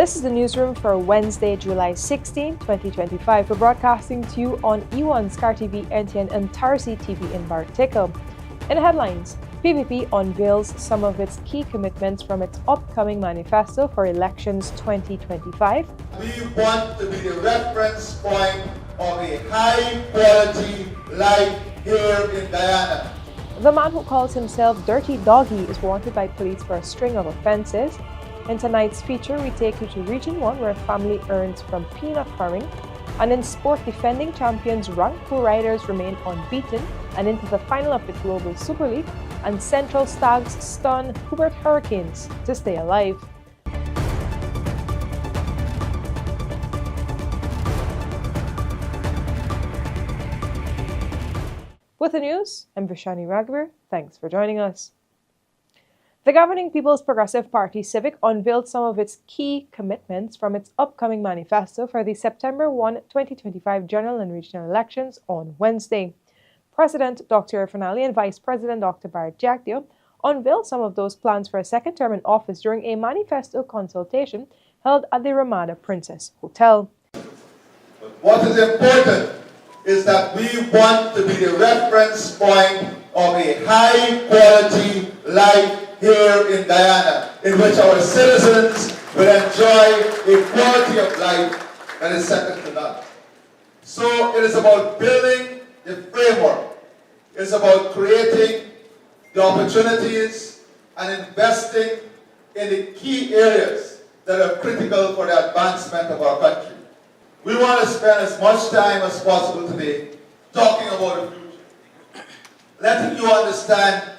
This is the newsroom for Wednesday, July 16, 2025. We're broadcasting to you on E1, SKAR TV, NTN, and TARZEE TV in Bartica. In headlines, PPP unveils some of its key commitments from its upcoming manifesto for elections 2025. We want to be the reference point of a high-quality life here in Guyana. The man who calls himself Dirty Doggy is wanted by police for a string of offences. In tonight's feature, we take you to Region 1, where a family earns from peanut farming. And in sport, defending champions Rangpur Riders remain unbeaten and into the final of the Global Super League. And Central Stags stun Hobart Hurricanes to stay alive. With the news, I'm Vishani Raghavar. Thanks for joining us. The governing People's Progressive Party Civic unveiled some of its key commitments from its upcoming manifesto for the September 1, 2025 general and regional elections on Wednesday. President Dr. Irfaan Ali and Vice President Dr. Bartica unveiled some of those plans for a second term in office during a manifesto consultation held at the Ramada Princess Hotel. But what is important is that we want to be the reference point of a high-quality life here in Guyana, in which our citizens will enjoy a quality of life that is second to none. So it is about building the framework. It's about creating the opportunities and investing in the key areas that are critical for the advancement of our country. We want to spend as much time as possible today talking about the future, letting you understand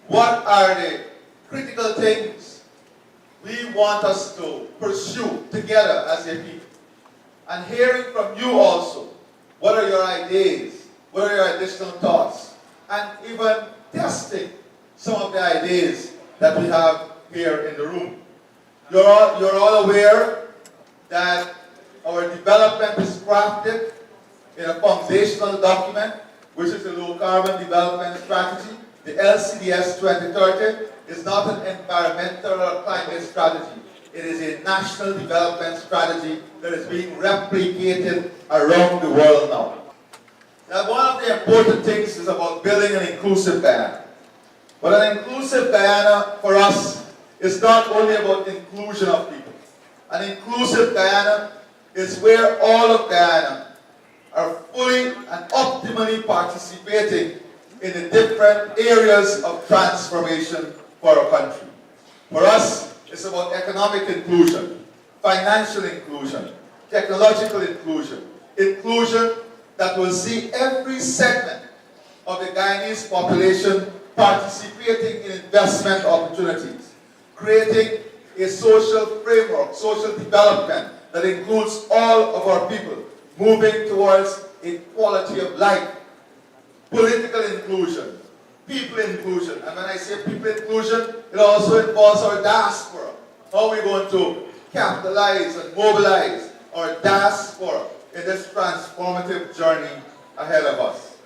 what are the critical things we want us to pursue together as a people. And hearing from you also, what are your ideas, what are your additional thoughts, and even testing some of the ideas that we have here in the room. You're all aware that our development is crafted in a foundational document, which is the Low Carbon Development Strategy. The LCDS 2030 is not an environmental or climate strategy. It is a national development strategy that is being replicated around the world now. Now, one of the important things is about building an inclusive Guyana. But an inclusive Guyana, for us, is not only about inclusion of people. An inclusive Guyana is where all of Guyana are fully and optimally participating in the different areas of transformation for our country. For us, it's about economic inclusion, financial inclusion, technological inclusion, inclusion that will see every segment of the Guyanese population participating in investment opportunities, creating a social framework, social development that includes all of our people, moving towards a quality of life, political inclusion, people inclusion. And when I say people inclusion, it also involves our diaspora. How are we going to capitalize and mobilize our diaspora in this transformative journey ahead of us?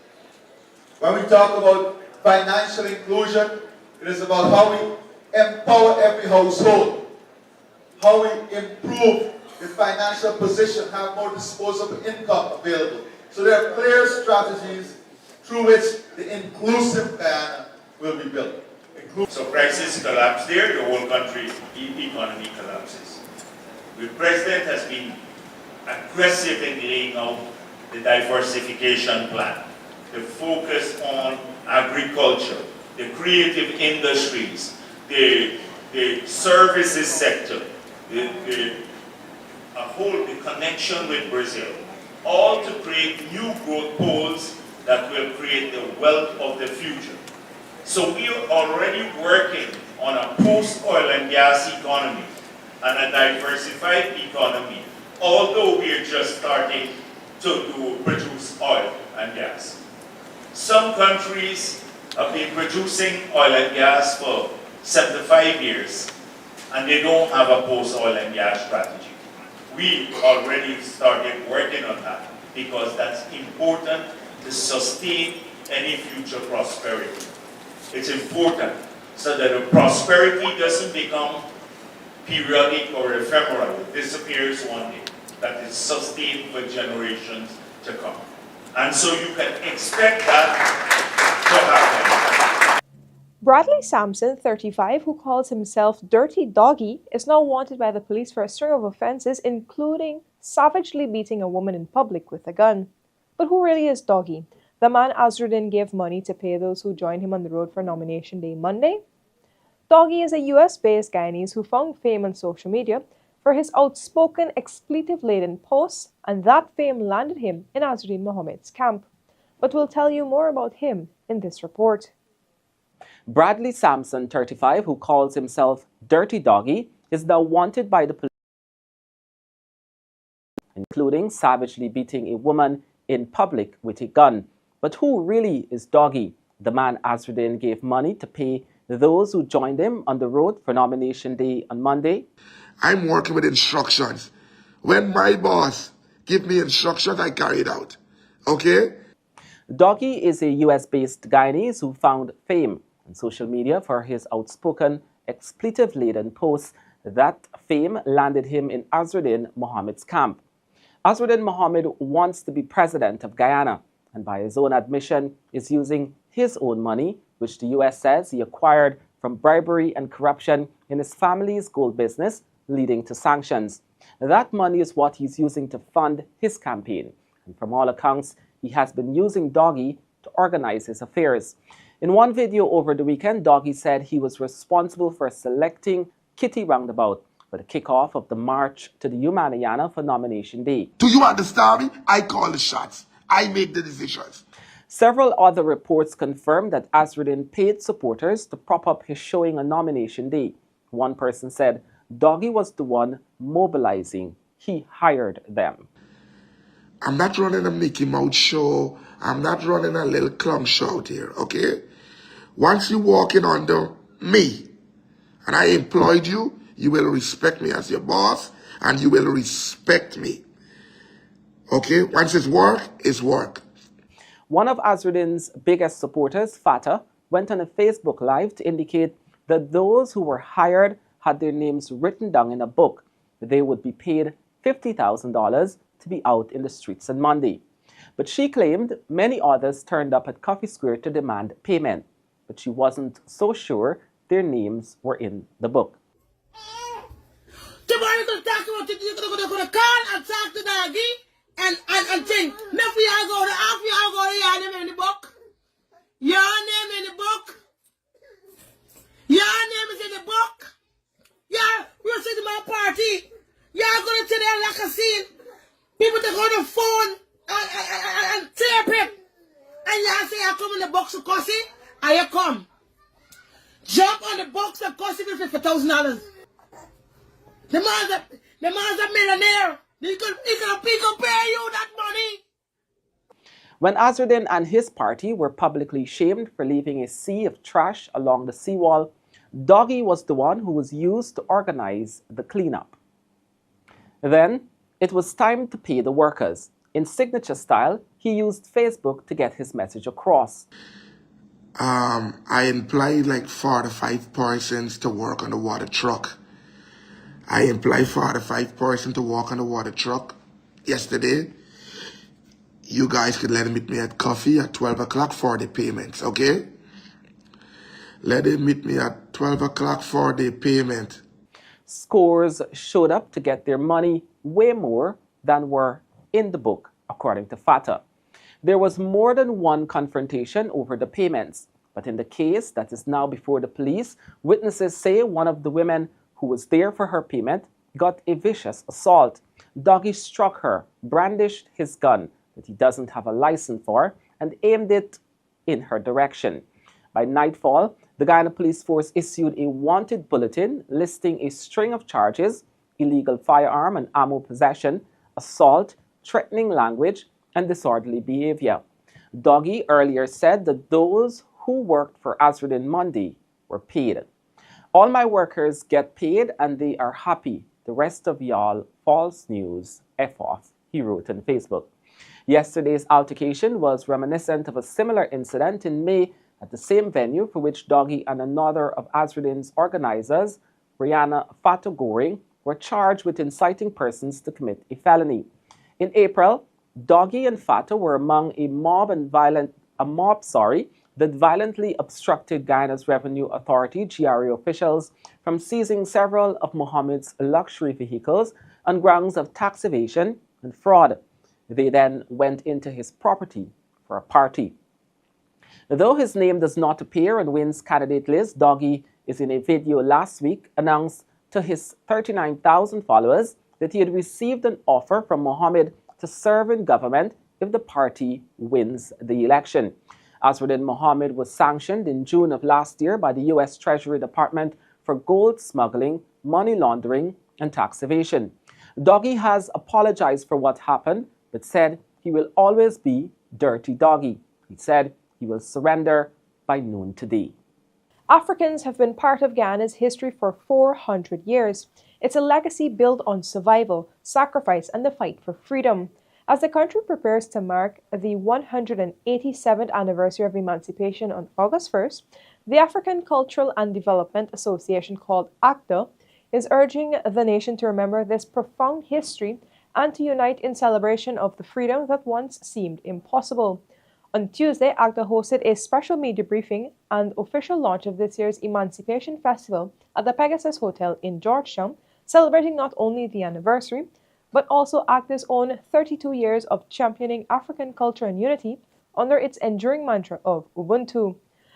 When we talk about financial inclusion, it is about how we empower every household, how we improve the financial position, have more disposable income available. So there are clear strategies through which the inclusive Guyana will be built. So prices collapse there, the whole country economy collapses. The president has been aggressive in laying out the diversification plan, the focus on agriculture, the creative industries, the services sector, the connection with Brazil, all to create new growth poles that will create the wealth of the future. So we are already working on a post-oil and gas economy and a diversified economy, although we are just starting to produce oil and gas. Some countries have been producing oil and gas for 75 years, and they don't have a post-oil and gas strategy. We already started working on that because that's important to sustain any future prosperity. It's important so that the prosperity doesn't become periodic or ephemeral. It disappears one day. That is sustained for generations to come. And so you can expect that to happen. Bradley Sampson, 35, who calls himself Dirty Doggy, is now wanted by the police for a string of offences, including savagely beating a woman in public with a gun. But who really is Doggy? The man Azruddin gave money to pay those who joined him on the road for nomination day Monday? Doggy is a US-based Guyanese who found fame on social media for his outspoken, expletive-laden posts, and that fame landed him in Azruddin Mohammed's camp. But we'll tell you more about him in this report. Bradley Sampson, 35, who calls himself Dirty Doggy, is now wanted by the police, including savagely beating a woman in public with a gun. But who really is Doggy, the man Azruddin gave money to pay those who joined him on the road for nomination day on Monday? I'm working with instructions. When my boss give me instructions, I carry it out. Okay? Doggy is a US-based Guyanese who found fame on social media for his outspoken, expletive-laden posts. That fame landed him in Azruddin Mohammed's camp. Azruddin Mohammed wants to be president of Guyana, and by his own admission is using his own money, which the US says he acquired from bribery and corruption in his family's gold business, leading to sanctions. That money is what he's using to fund his campaign, and from all accounts, he has been using Doggy to organize his affairs. In one video over the weekend, Doggy said he was responsible for selecting Kitty Roundabout for the kickoff of the march to the Humaniana for nomination day. Do you understand me? I call the shots. I make the decisions. Several other reports confirm that Azruddin paid supporters to prop up his showing on nomination day. One person said Doggy was the one mobilizing. He hired them. I'm not running a Mickey Mouse show. I'm not running a little clown show out here, okay? Once you walk in under me and I employed you, you will respect me as your boss and you will respect me. Okay? Once it's work, it's work. One of Azruddin's biggest supporters, Fatah, went on a Facebook Live to indicate that those who were hired had their names written down in a book. They would be paid $50,000 to be out in the streets on Monday. But she claimed many others turned up at Coffee Square to demand payment, but she wasn't so sure their names were in the book. Tomorrow you're going to talk about it, you're going to call and talk to Doggy and think, enough y'all go to half y'all go to your name in the book. Your name in the book. Your name is in the book. Y'all, we're sitting in my party. Y'all going to tell them like a scene. People that go to phone and tape it. And y'all say, I come in the box of Cossie, and you come. Jump on the box of Cossie for $50,000. The man's a millionaire. He could pay you that money. When Azruddin and his party were publicly shamed for leaving a sea of trash along the seawall, Doggy was the one who was used to organize the cleanup. Then, it was time to pay the workers. In signature style, he used Facebook to get his message across. I employed like 4 to 5 persons to work on the water truck. I employed 4 to 5 persons to work on the water truck yesterday. You guys could let him meet me at coffee at 12 o'clock for the payments, okay? Let him meet me at 12 o'clock for the payment. Scores showed up to get their money, way more than were in the book, according to Fatah. There was more than one confrontation over the payments, but in the case that is now before the police, witnesses say one of the women who was there for her payment got a vicious assault. Doggy struck her, brandished his gun that he doesn't have a license for, and aimed it in her direction. By nightfall, the Guyana Police Force issued a wanted bulletin listing a string of charges: illegal firearm and ammo possession, assault, threatening language, and disorderly behavior. Doggy earlier said that those who worked for Azruddin Monday were paid. All my workers get paid and they are happy. The rest of y'all, false news, F off, he wrote on Facebook. Yesterday's altercation was reminiscent of a similar incident in May at the same venue for which Doggy and another of Azruddin's organizers Brianna Fatogori were charged with inciting persons to commit a felony. In April, Doggy and Fato were among a mob that violently obstructed Guyana's Revenue Authority (GRA) officials from seizing several of Mohammed's luxury vehicles on grounds of tax evasion and fraud. They then went into his property for a party. Though his name does not appear on Wynn's candidate list, Doggy is in a video last week announced to his 39,000 followers that he had received an offer from Mohammed to serve in government if the party wins the election. Azruddin Mohammed was sanctioned in June of last year by the U.S. Treasury Department for gold smuggling, money laundering, and tax evasion. Doggy has apologized for what happened, but said he will always be Dirty Doggy. He said he will surrender by noon today. Africans have been part of Guyana's history for 400 years. It's a legacy built on survival, sacrifice, and the fight for freedom. As the country prepares to mark the 187th anniversary of Emancipation on August 1st, the African Cultural and Development Association, called ACDA, is urging the nation to remember this profound history and to unite in celebration of the freedom that once seemed impossible. On Tuesday, ACDA hosted a special media briefing and official launch of this year's Emancipation Festival at the Pegasus Hotel in Georgetown, celebrating not only the anniversary, but also ACDA's own 32 years of championing African culture and unity under its enduring mantra of Ubuntu.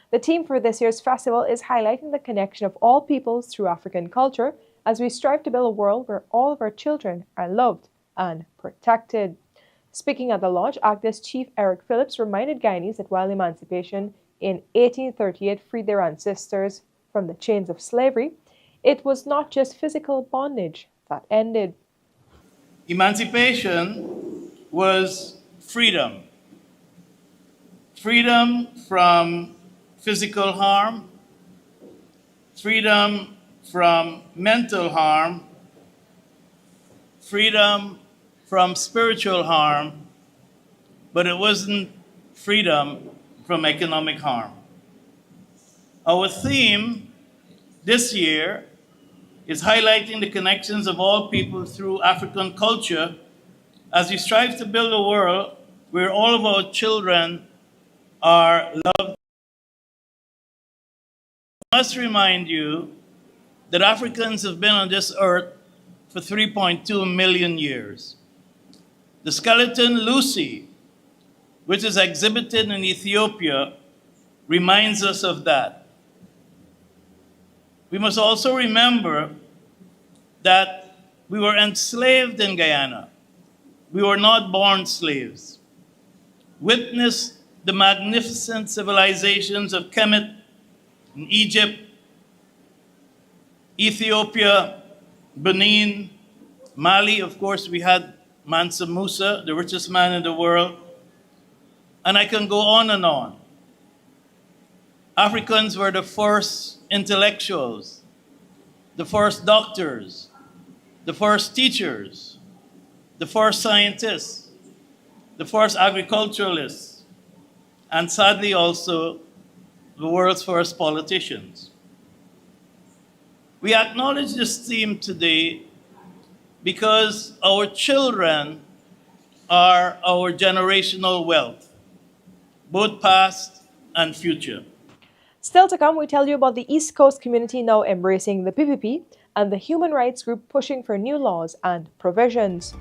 The theme for this year's festival is highlighting the connection of all peoples through African culture as we strive to build a world where all of our children are loved and protected. Speaking at the launch, ACDA's chief Eric Phillips reminded Guyanese that while emancipation in 1838 freed their ancestors from the chains of slavery, it was not just physical bondage that ended. Emancipation was freedom. Freedom from physical harm, freedom from mental harm, freedom from spiritual harm, but it wasn't freedom from economic harm. Our theme this year is highlighting the connections of all people through African culture as we strive to build a world where all of our children are loved. I must remind you that Africans have been on this earth for 3.2 million years. The skeleton Lucy, which is exhibited in Ethiopia, reminds us of that. We must also remember that we were enslaved in Guyana. We were not born slaves. Witness the magnificent civilizations of Kemet in Egypt, Ethiopia, Benin, Mali. Of course, we had Mansa Musa, the richest man in the world. And I can go on and on. Africans were the first intellectuals, the first doctors, the first teachers, the first scientists, the first agriculturalists, and sadly also the world's first politicians. We acknowledge this theme today because our children are our generational wealth, both past and future. Still to come, we tell you about the East Coast community now embracing the PPP and the human rights group pushing for new laws and provisions.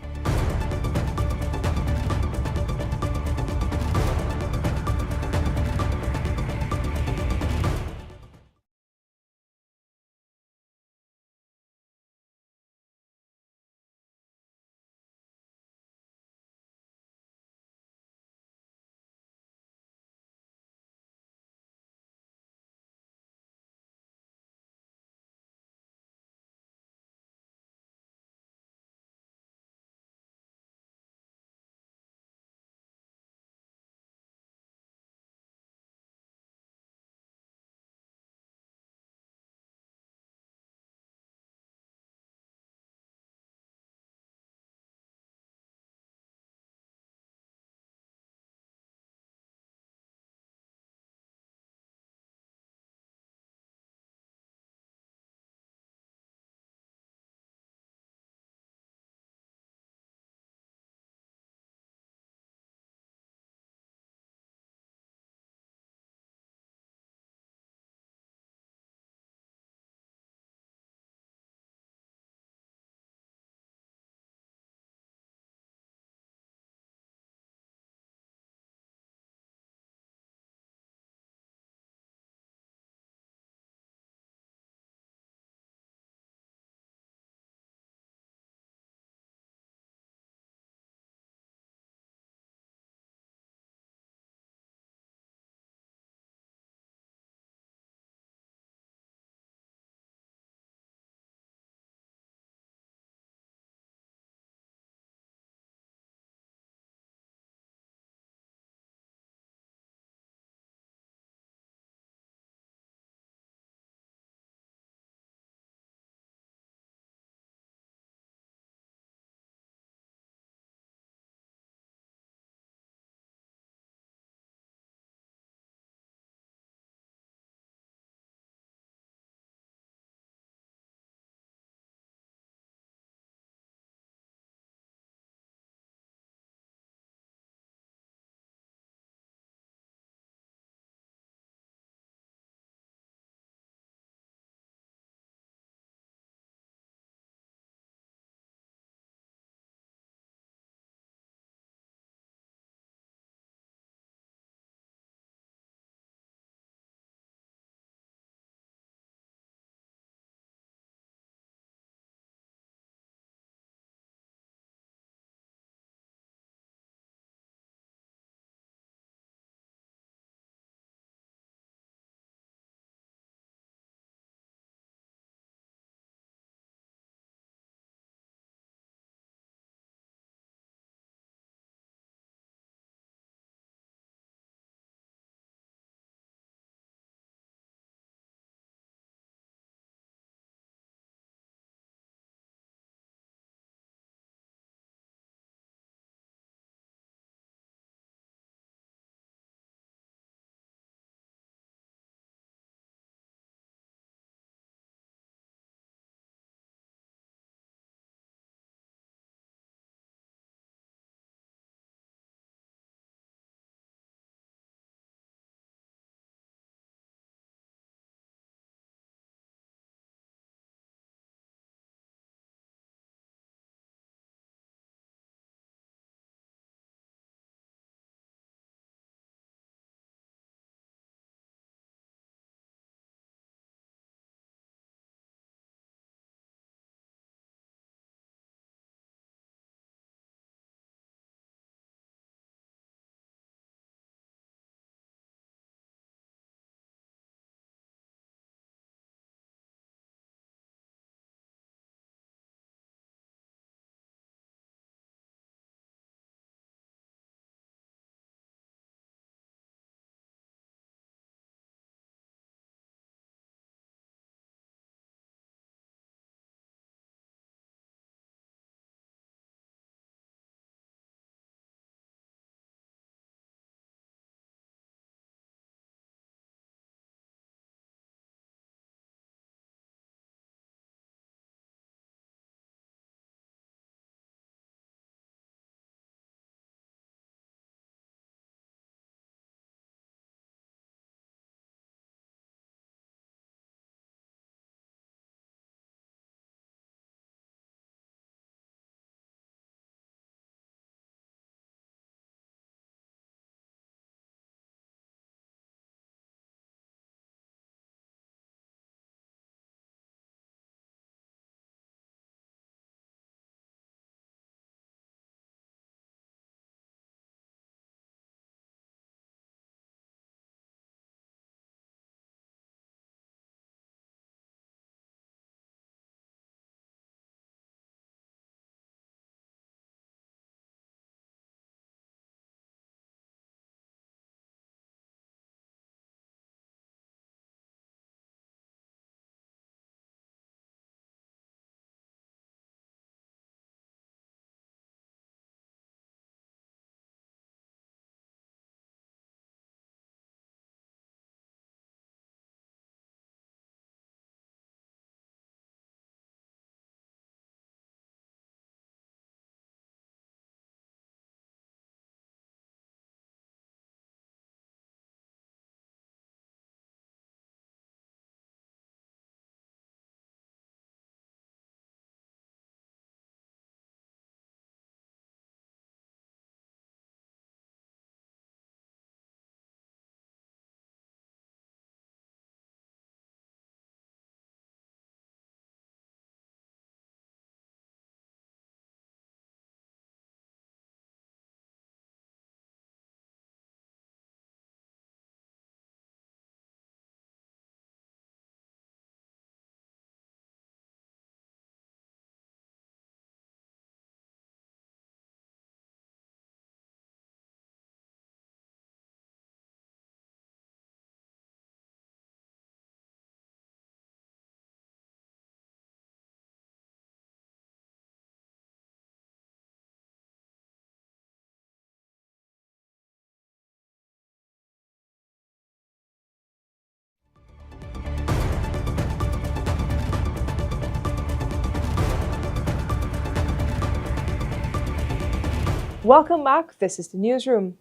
Welcome back, this is the newsroom.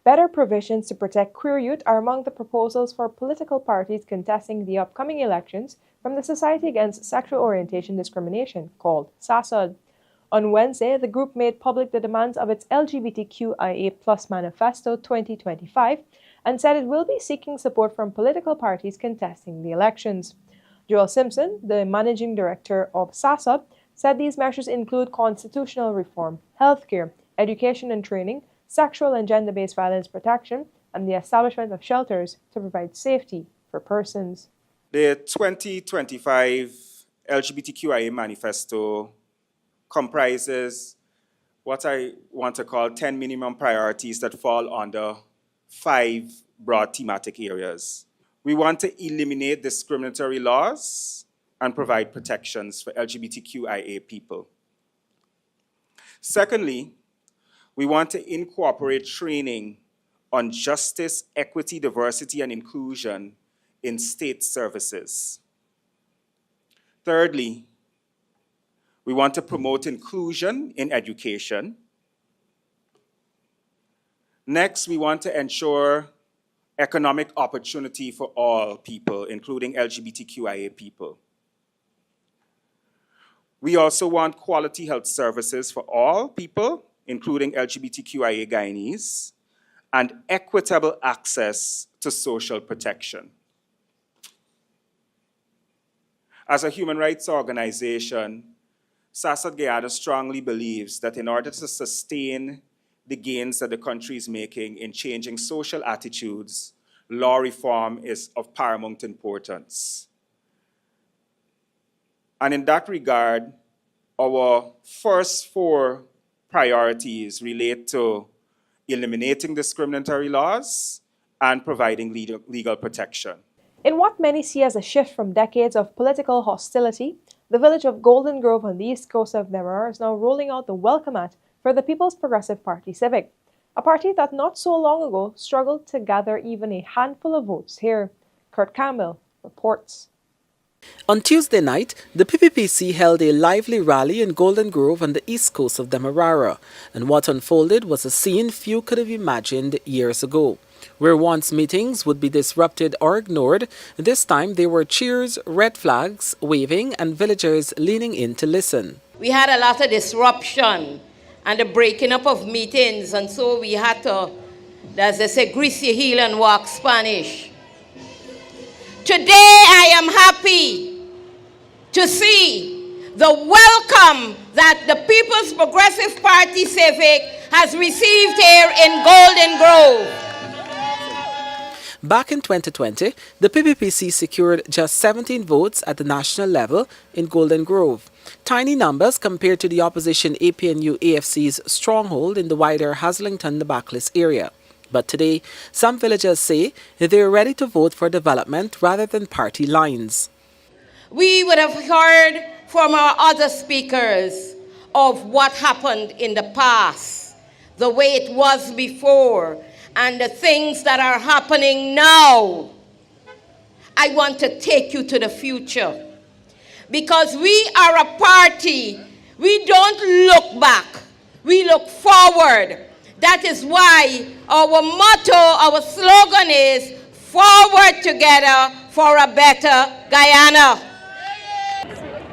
Better provisions to protect queer youth are among the proposals for political parties contesting the upcoming elections from the Society Against Sexual Orientation Discrimination, called SASOD. On Wednesday, the group made public the demands of its LGBTQIA+ manifesto 2025 and said it will be seeking support from political parties contesting the elections. Joel Simpson, the managing director of SASOD, said these measures include constitutional reform, healthcare, education and training, sexual and gender-based violence protection, and the establishment of shelters to provide safety for persons. The 2025 LGBTQIA manifesto comprises what I want to call 10 minimum priorities that fall under 5 broad thematic areas. We want to eliminate discriminatory laws and provide protections for LGBTQIA people. Secondly, we want to incorporate training on justice, equity, diversity, and inclusion in state services. Thirdly, we want to promote inclusion in education. Next, we want to ensure economic opportunity for all people, including LGBTQIA people. We also want quality health services for all people, including LGBTQIA Guyanese, and equitable access to social protection. As a human rights organization, SASOD Guyana strongly believes that in order to sustain the gains that the country is making in changing social attitudes, law reform is of paramount importance. And in that regard, our first 4 priorities relate to eliminating discriminatory laws and providing legal protection. In what many see as a shift from decades of political hostility, the village of Golden Grove on the east coast of Demerara is now rolling out the welcome mat for the People's Progressive Party Civic, a party that not so long ago struggled to gather even a handful of votes here. Kurt Campbell reports. On Tuesday night, the PPPC held a lively rally in Golden Grove on the east coast of Demerara, and what unfolded was a scene few could have imagined years ago. Where once meetings would be disrupted or ignored, this time there were cheers, red flags waving, and villagers leaning in to listen. We had a lot of disruption and the breaking up of meetings, and so we had to, as they say, grease your heel and walk Spanish. Today I am happy to see the welcome that the People's Progressive Party Civic has received here in Golden Grove. Back in 2020, the PPPC secured just 17 votes at the national level in Golden Grove. Tiny numbers compared to the opposition APNU-AFC's stronghold in the wider Haslington-Nabaklis area. But today, some villagers say that they are ready to vote for development rather than party lines. We would have heard from our other speakers of what happened in the past, the way it was before, and the things that are happening now. I want to take you to the future. Because we are a party, we don't look back, we look forward. That is why our motto, our slogan is, forward together for a better Guyana.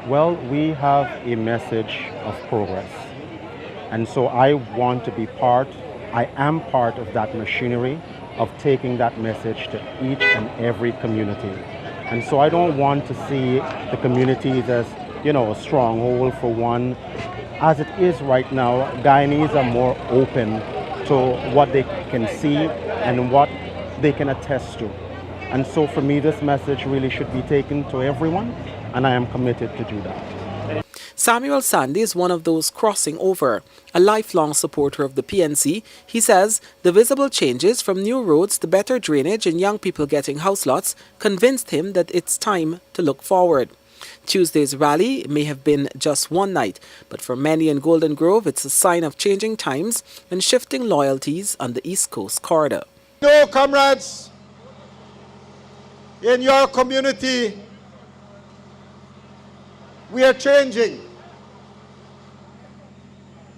Well, we have a message of progress. And so I want to be I am part of that machinery of taking that message to each and every community. And so I don't want to see the communities as, a stronghold for one. As it is right now, Guyanese are more open to what they can see and what they can attest to. And so for me, this message really should be taken to everyone, and I am committed to do that. Samuel Sandy is one of those crossing over. A lifelong supporter of the PNC, he says the visible changes from new roads to better drainage and young people getting house lots convinced him that it's time to look forward. Tuesday's rally may have been just one night, but for many in Golden Grove, it's a sign of changing times and shifting loyalties on the East Coast corridor. No, comrades, in your community, we are changing.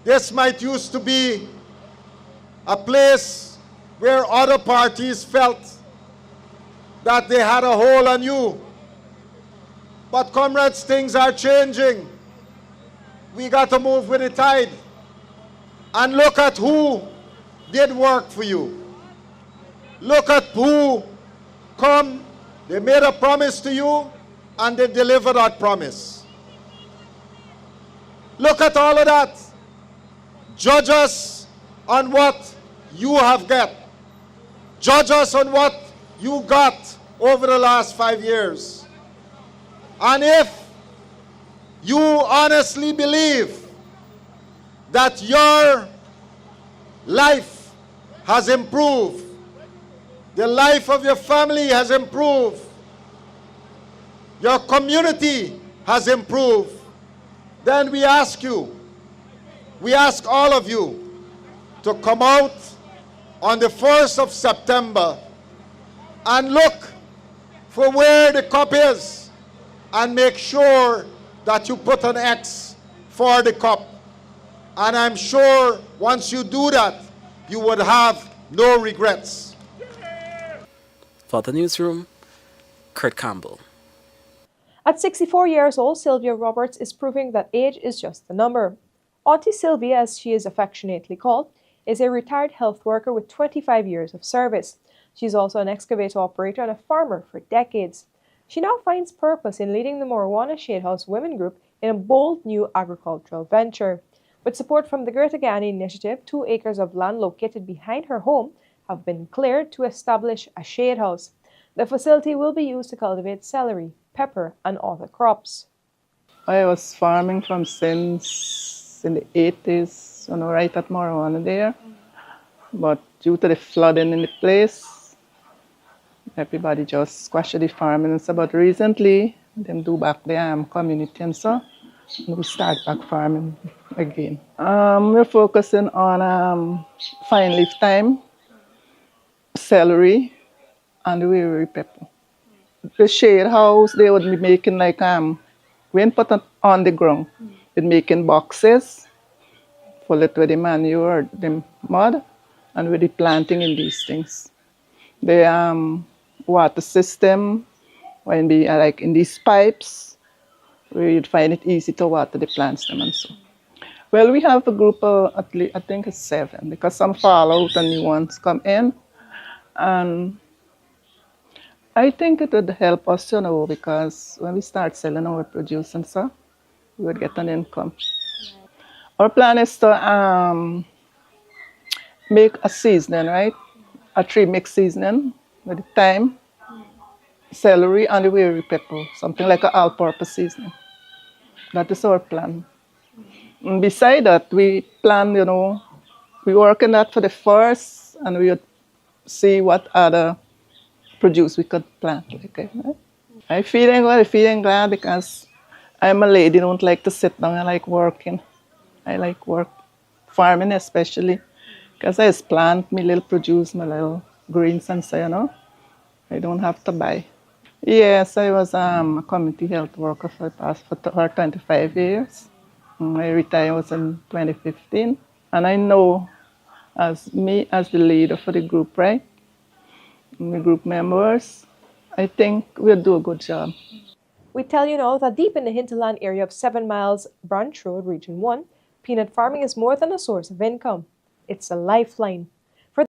This might used to be a place where other parties felt that they had a hold on you. But comrades, things are changing. We got to move with the tide. And look at who did work for you. Look at who come, they made a promise to you, and they delivered that promise. Look at all of that. Judge us on what you have got. Judge us on what you got over the last 5 years. And if you honestly believe that your life has improved, the life of your family has improved, your community has improved, then we ask you, we ask all of you to come out on the 1st of September and look for where the cup is and make sure that you put an X for the cup. And I'm sure once you do that, you would have no regrets. For the newsroom, Kurt Campbell. At 64 years old, Sylvia Roberts is proving that age is just a number. Auntie Sylvia, as she is affectionately called, is a retired health worker with 25 years of service. She's also an excavator operator and a farmer for decades. She now finds purpose in leading the Moruana Shadehouse Women Group in a bold new agricultural venture. With support from the Greater Guyana Initiative, 2 acres of land located behind her home have been cleared to establish a shade house. The facility will be used to cultivate celery, pepper, and other crops. I was farming from since in the 80s, right at Moruana there. But due to the flooding in the place, everybody just squashed the farming. And so, but recently, them do back the community and so, and we start back farming again. We're focusing on fine leaf thyme, celery, and the weary pepper. The shade house, they would be making like, when put it on the ground, they're making boxes, full it with the manure, the mud, and with the planting in these things. The water system, when be like in these pipes, where you'd find it easy to water the plants them and so. Well, we have a group of at least, I think it's 7, because some fall out and new ones come in. And I think it would help us, because when we start selling our produce and so, we would get an income. Our plan is to make a seasoning, right? A 3-mix seasoning with the thyme, celery, and the weary pepper, something like an all-purpose seasoning. That is our plan. And beside that, we plan, we work on that for the first, and we would see what other produce we could plant. Okay, right? I'm feeling glad because I'm a lady, don't like to sit down, I like working. I like work, farming especially, because I just plant my little produce, my little greens and so, I don't have to buy. Yes, I was a community health worker for 25 years. I retired was in 2015. And I know as me as the leader for the group, right? And the group members, I think we'll do a good job. We tell you now that deep in the hinterland area of 7 Miles Branch Road, Region 1, peanut farming is more than a source of income. It's a lifeline. For them,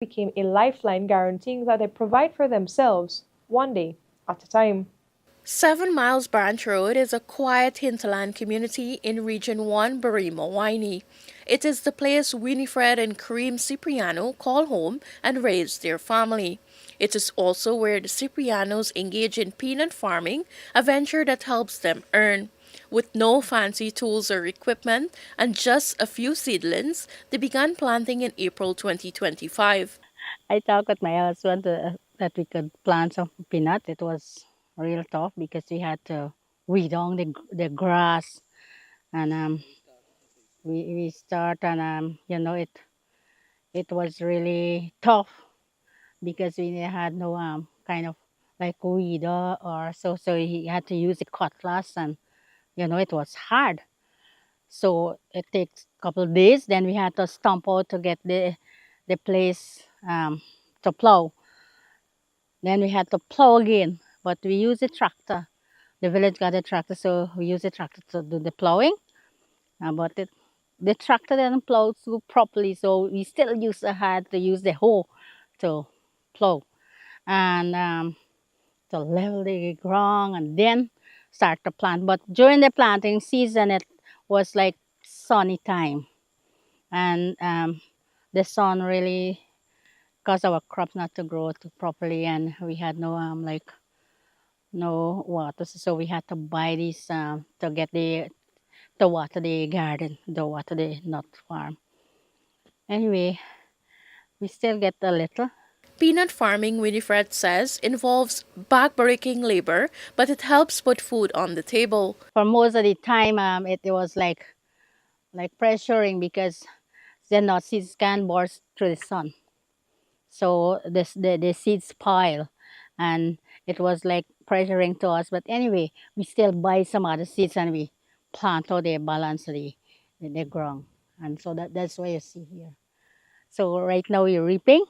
it became a lifeline guaranteeing that they provide for themselves one day at a time. 7 Miles Branch Road is a quiet hinterland community in Region 1, Barima, Winey. It is the place Winifred and Kareem Cipriano call home and raise their family. It is also where the Ciprianos engage in peanut farming, a venture that helps them earn. With no fancy tools or equipment and just a few seedlings, they began planting in April 2025. I talked with my husband that we could plant some peanut. It was real tough because we had to weed on the grass, and we start, and it was really tough because we had no kind of like weeder or so he had to use the cutlass, and it was hard. So it takes a couple of days. Then we had to stomp out to get the place to plow. Then we had to plow again, but we use a tractor. The village got a tractor, so we use a tractor to do the plowing. But the tractor didn't plow so properly, so we still had to use the hoe to plow and to level the ground and then start to plant. But during the planting season, it was like sunny time, and the sun really caused our crops not to grow properly, and we had no water, so we had to buy these to get to water the garden, to water the nut farm. Anyway, we still get a little. Peanut farming, Winifred says, involves back-breaking labor, but it helps put food on the table. For most of the time, it was like pressuring because the nut seeds can burst through the sun. So the seeds pile, and it was like pressuring to us. But anyway, we still buy some other seeds and we plant out the balance of the ground. And so that's what you see here. So right now we're reaping.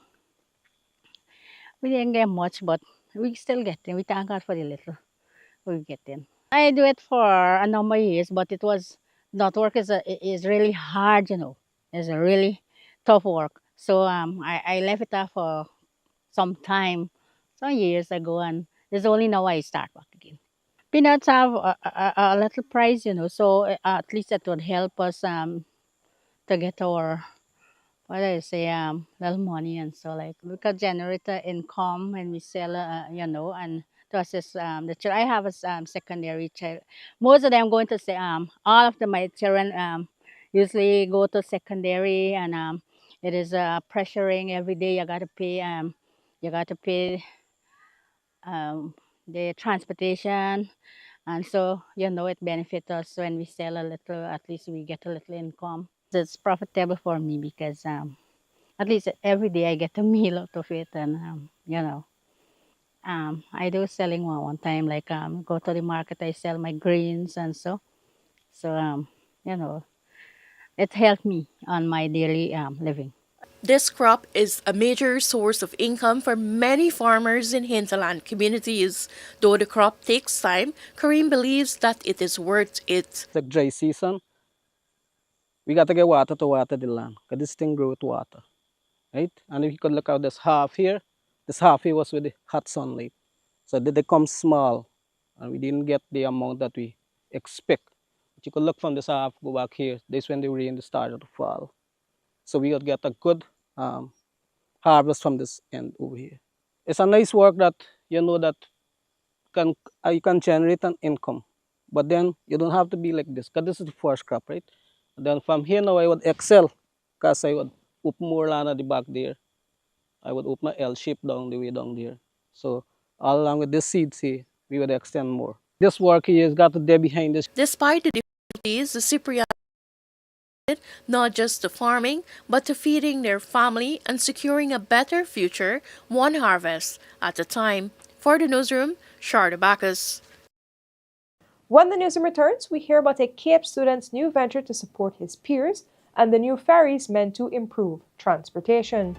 We didn't get much, but we still getting. We thank God for the little we getting. I do it for a number of years, but it was not work is really hard, you know. It's a really tough work. So I left it off for some time, some years ago, and it's only now I start back again. Peanuts have a little price, you know, so at least that would help us to get our, what do I say, little money, and so like we could generate income when we sell, you know, and to assist the children. I have a secondary child. Most of them going to say, all of my children usually go to secondary, and it is pressuring every day. You got to pay the transportation, and so you know it benefits us when we sell a little. At least we get a little income. It's profitable for me because at least every day I get a meal out of it, and you know, I do selling one time, like go to the market, I sell my greens, and so you know, it helped me on my daily living. This crop is a major source of income for many farmers in hinterland communities. Though the crop takes time, Kareem believes that it is worth it. It's like dry season. We got to get water to water the land because this thing grows with water, right? And if you could look out this half here was with the hot sunlight. So they come small and we didn't get the amount that we expect. But you could look from this half, go back here. This is when the rain started to fall. So we could get a good harvest from this end over here. It's a nice work that you know that you can generate an income. But then you don't have to be like this, because this is the first crop, right? And then from here now I would excel, because I would open more land at the back there. I would open a L shape down the way down there. So all along with this seeds here, we would extend more. This work here has got to there behind this. Despite the difficulties, the Cypriot not just to farming, but to feeding their family and securing a better future, one harvest at a time. For the newsroom, Sharda Bacchus. When the newsroom returns, we hear about a Cape student's new venture to support his peers and the new ferries meant to improve transportation.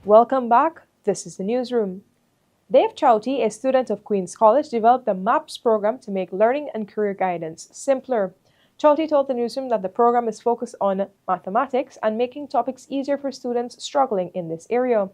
Welcome back. This is the newsroom. Dave Chowty, a student of Queen's College, developed the MAPS program to make learning and career guidance simpler. Chowty told the newsroom that the program is focused on mathematics and making topics easier for students struggling in this area.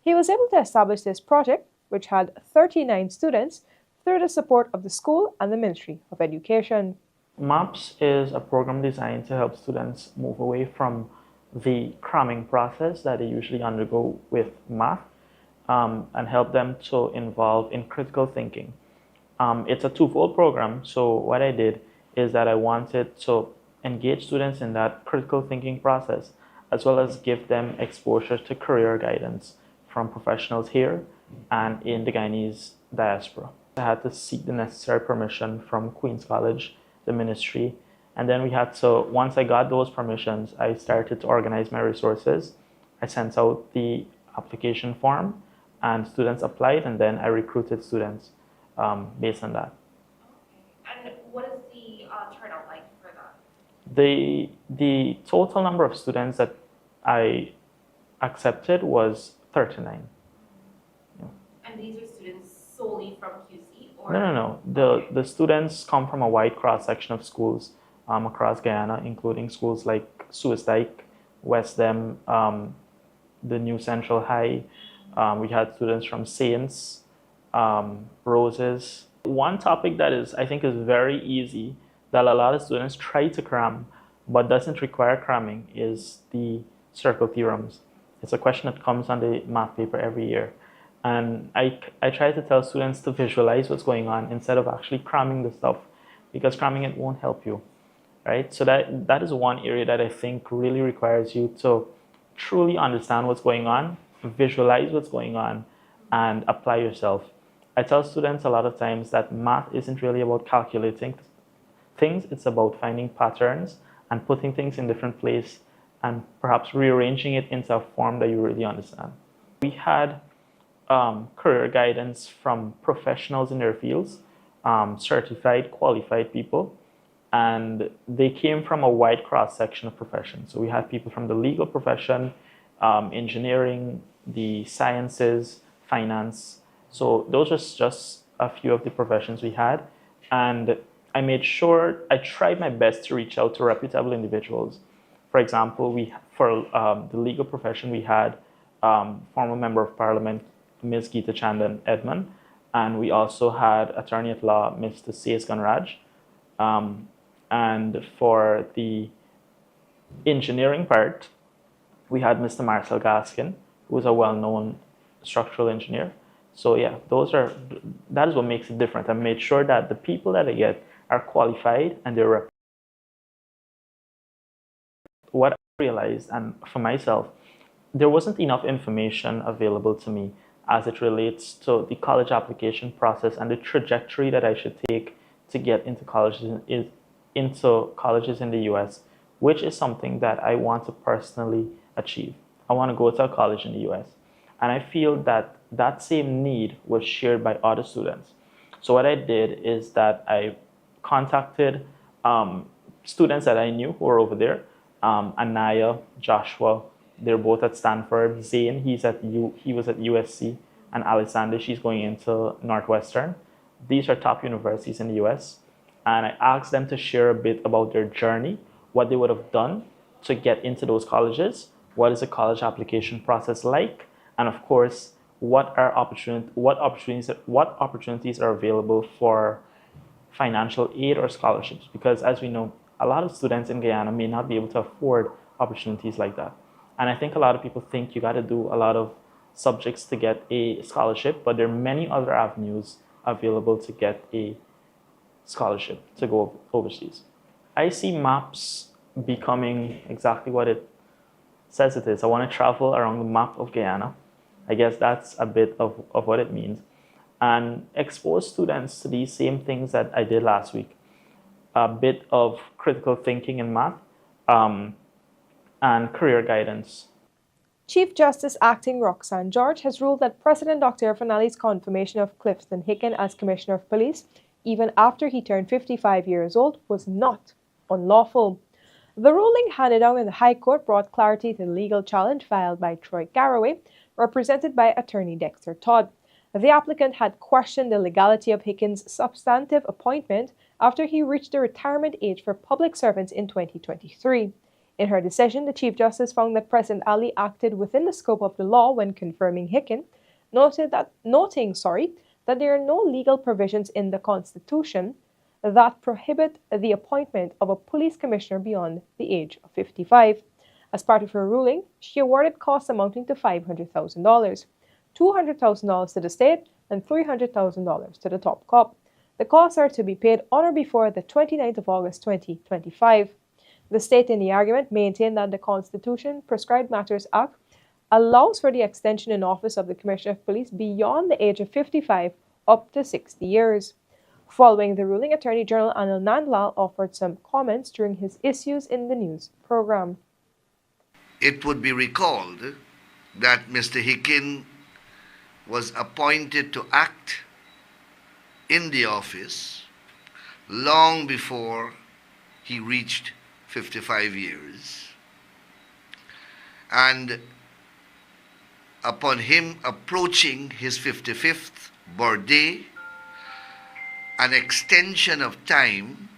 He was able to establish this project, which had 39 students, through the support of the school and the Ministry of Education. MAPS is a program designed to help students move away from the cramming process that they usually undergo with math and help them to involve in critical thinking. It's a twofold program, so what I did is that I wanted to engage students in that critical thinking process, as well as give them exposure to career guidance from professionals here and in the Guyanese diaspora. I had to seek the necessary permission from Queen's College, the ministry, and then we had to, once I got those permissions, I started to organize my resources. I sent out the application form and students applied, and then I recruited students based on that. And what is the turnout like for that? The total number of students that I accepted was 39. And these are students solely from QC? Or? No. The students come from a wide cross-section of schools across Guyana, including schools like Suicide, Westdem, the New Central High. We had students from Saints, Roses. One topic that I think is very easy that a lot of students try to cram but doesn't require cramming is the circle theorems. It's a question that comes on the math paper every year. And I try to tell students to visualize what's going on instead of actually cramming the stuff, because cramming it won't help you, right? So that is one area that I think really requires you to truly understand what's going on, visualize what's going on, and apply yourself. I tell students a lot of times that math isn't really about calculating things, it's about finding patterns and putting things in different places and perhaps rearranging it into a form that you really understand. We had career guidance from professionals in their fields, certified, qualified people, and they came from a wide cross-section of professions. So we had people from the legal profession, engineering, the sciences, finance. So those are just a few of the professions we had. And I tried my best to reach out to reputable individuals. For example, for the legal profession, we had former Member of Parliament, Ms. Geeta Chandan Edmond, and we also had Attorney at Law, Mr. C.S. Ganraj. And for the engineering part, we had Mr. Marcel Gaskin, who is a well-known structural engineer. So yeah, that is what makes it different. I made sure that the people that I get are qualified and they're what I realized, and for myself, there wasn't enough information available to me as it relates to the college application process and the trajectory that I should take to get into colleges in the US, which is something that I want to personally achieve. I want to go to a college in the US. And I feel that that same need was shared by other students. So what I did is that I contacted students that I knew who were over there. Anaya, Joshua, they're both at Stanford. Zane, he was at USC. And Alexander, she's going into Northwestern. These are top universities in the US. And I asked them to share a bit about their journey, what they would have done to get into those colleges, what is the college application process like, and of course, what opportunities are available for financial aid or scholarships. Because as we know, a lot of students in Guyana may not be able to afford opportunities like that. And I think a lot of people think you got to do a lot of subjects to get a scholarship, but there are many other avenues available to get a scholarship to go overseas. I see MAPS becoming exactly what it says it is. I want to travel around the map of Guyana. I guess that's a bit of what it means. And expose students to these same things that I did last week. A bit of critical thinking in math and career guidance. Chief Justice Acting Roxanne George has ruled that President Dr. Fanali's confirmation of Clifton Hicken as Commissioner of Police, even after he turned 55 years old, was not unlawful. The ruling handed down in the High Court brought clarity to the legal challenge filed by Troy Garraway represented by attorney Dexter Todd. The applicant had questioned the legality of Hickens' substantive appointment after he reached the retirement age for public servants in 2023. In her decision, the Chief Justice found that President Ali acted within the scope of the law when confirming Hicken, noting that there are no legal provisions in the Constitution that prohibit the appointment of a police commissioner beyond the age of 55. As part of her ruling, she awarded costs amounting to $500,000, $200,000 to the state, and $300,000 to the top cop. The costs are to be paid on or before the 29th of August 2025. The state in the argument maintained that the Constitution Prescribed Matters Act allows for the extension in office of the Commissioner of Police beyond the age of 55 up to 60 years. Following the ruling, Attorney General Anil Nandlal offered some comments during his Issues in the News program. It would be recalled that Mr. Hicken was appointed to act in the office long before he reached 55 years. And upon him approaching his 55th birthday, an extension of time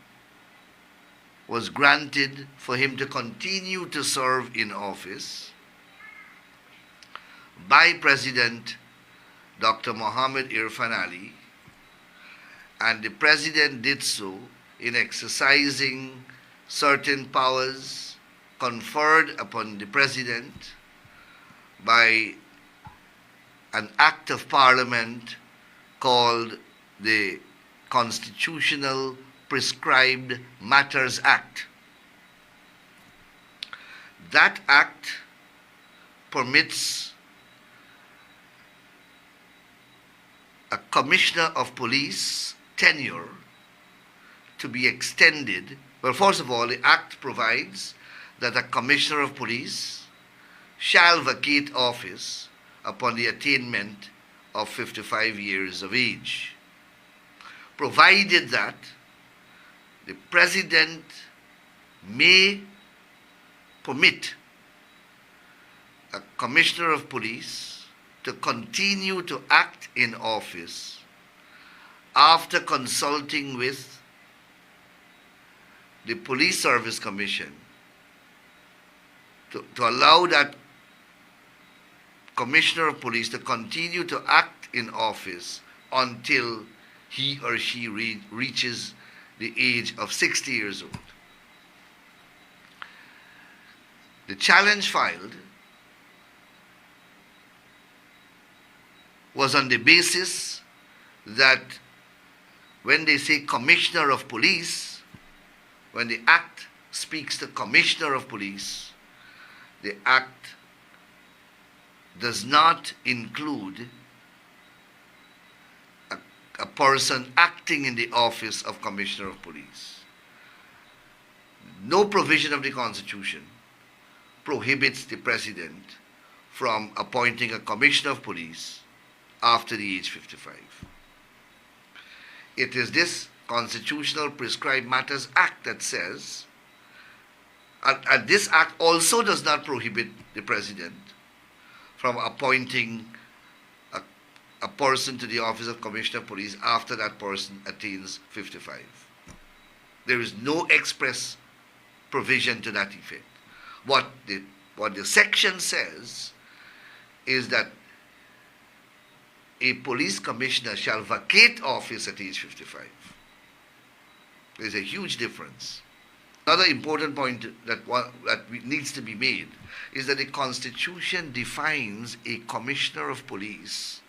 was granted for him to continue to serve in office by President Dr. Mohammed Irfan Ali, and the President did so in exercising certain powers conferred upon the President by an act of Parliament called the Constitutional Prescribed Matters Act. That act permits a Commissioner of Police tenure to be extended. Well, first of all, the act provides that a Commissioner of Police shall vacate office upon the attainment of 55 years of age, provided that the President may permit a Commissioner of Police to continue to act in office after consulting with the Police Service Commission to allow that Commissioner of Police to continue to act in office until he or she reaches the age of 60 years old. The challenge filed was on the basis that when they say Commissioner of Police, when the Act speaks to Commissioner of Police, the Act does not include a person acting in the office of Commissioner of Police. No provision of the Constitution prohibits the President from appointing a Commissioner of Police after the age 55. It is this Constitutional Prescribed Matters Act that says, and this Act also does not prohibit the President from appointing a person to the office of Commissioner of Police after that person attains 55. There is no express provision to that effect. What the section says is that a police commissioner shall vacate office at age 55. There's a huge difference. Another important point that needs to be made is that the Constitution defines a Commissioner of Police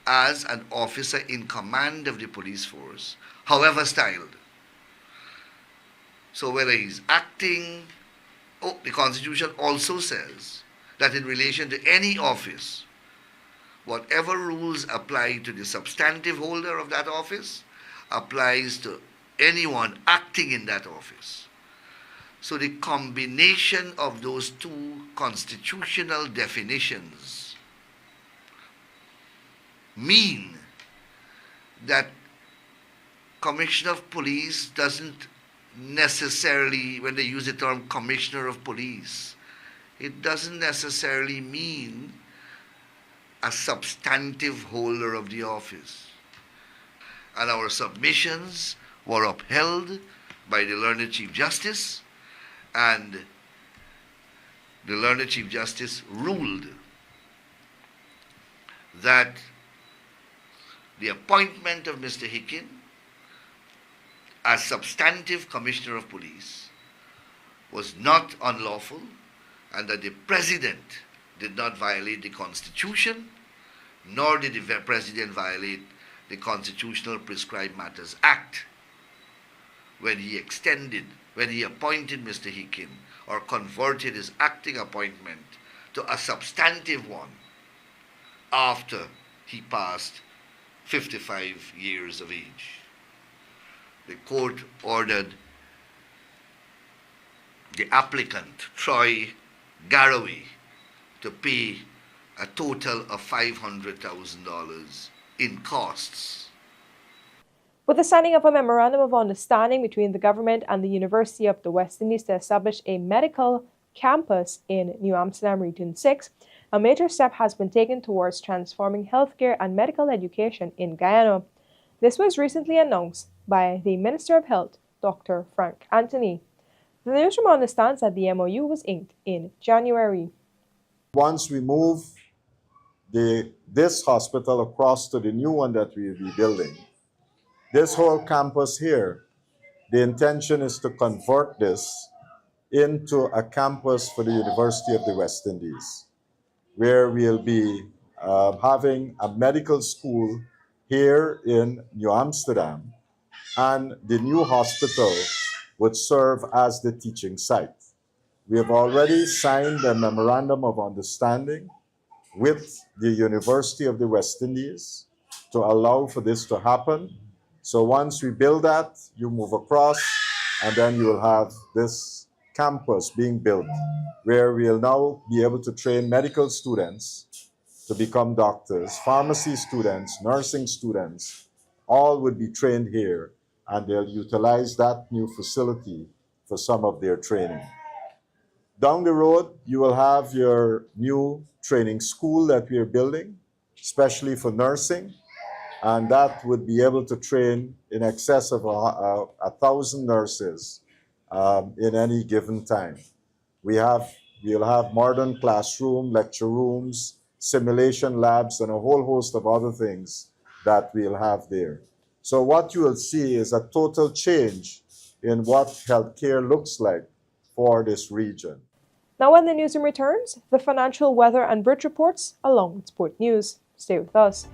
as an officer in command of the police force, however styled. So whether he's acting, the Constitution also says that in relation to any office, whatever rules apply to the substantive holder of that office applies to anyone acting in that office. So the combination of those two constitutional definitions mean that Commissioner of Police doesn't necessarily, when they use the term Commissioner of Police, it doesn't necessarily mean a substantive holder of the office. And our submissions were upheld by the learned Chief Justice, and the learned Chief Justice ruled that the appointment of Mr. Hicken as substantive Commissioner of Police was not unlawful, and that the President did not violate the Constitution, nor did the President violate the Constitutional Prescribed Matters Act when he appointed Mr. Hicken, or converted his acting appointment to a substantive one after he passed 55 years of age. The court ordered the applicant, Troy Garraway, to pay a total of $500,000 in costs. With the signing of a memorandum of understanding between the government and the University of the West Indies to establish a medical campus in New Amsterdam Region 6, a major step has been taken towards transforming healthcare and medical education in Guyana. This was recently announced by the Minister of Health, Dr. Frank Anthony. The newsroom understands that the MOU was inked in January. Once we move this hospital across to the new one that we'll be building, this whole campus here, the intention is to convert this into a campus for the University of the West Indies, where we'll be having a medical school here in New Amsterdam, and the new hospital would serve as the teaching site. We have already signed a memorandum of understanding with the University of the West Indies to allow for this to happen. So once we build that, you move across, and then you will have this campus being built, where we'll now be able to train medical students to become doctors, pharmacy students, nursing students, all would be trained here, and they'll utilize that new facility for some of their training. Down the road, you will have your new training school that we are building, especially for nursing, and that would be able to train in excess of 1,000 nurses in any given time. We'll have modern classroom, lecture rooms, simulation labs, and a whole host of other things that we'll have there. So what you will see is a total change in what healthcare looks like for this region. Now when the newsroom returns, the financial, weather and bridge reports along with sport news. Stay with us.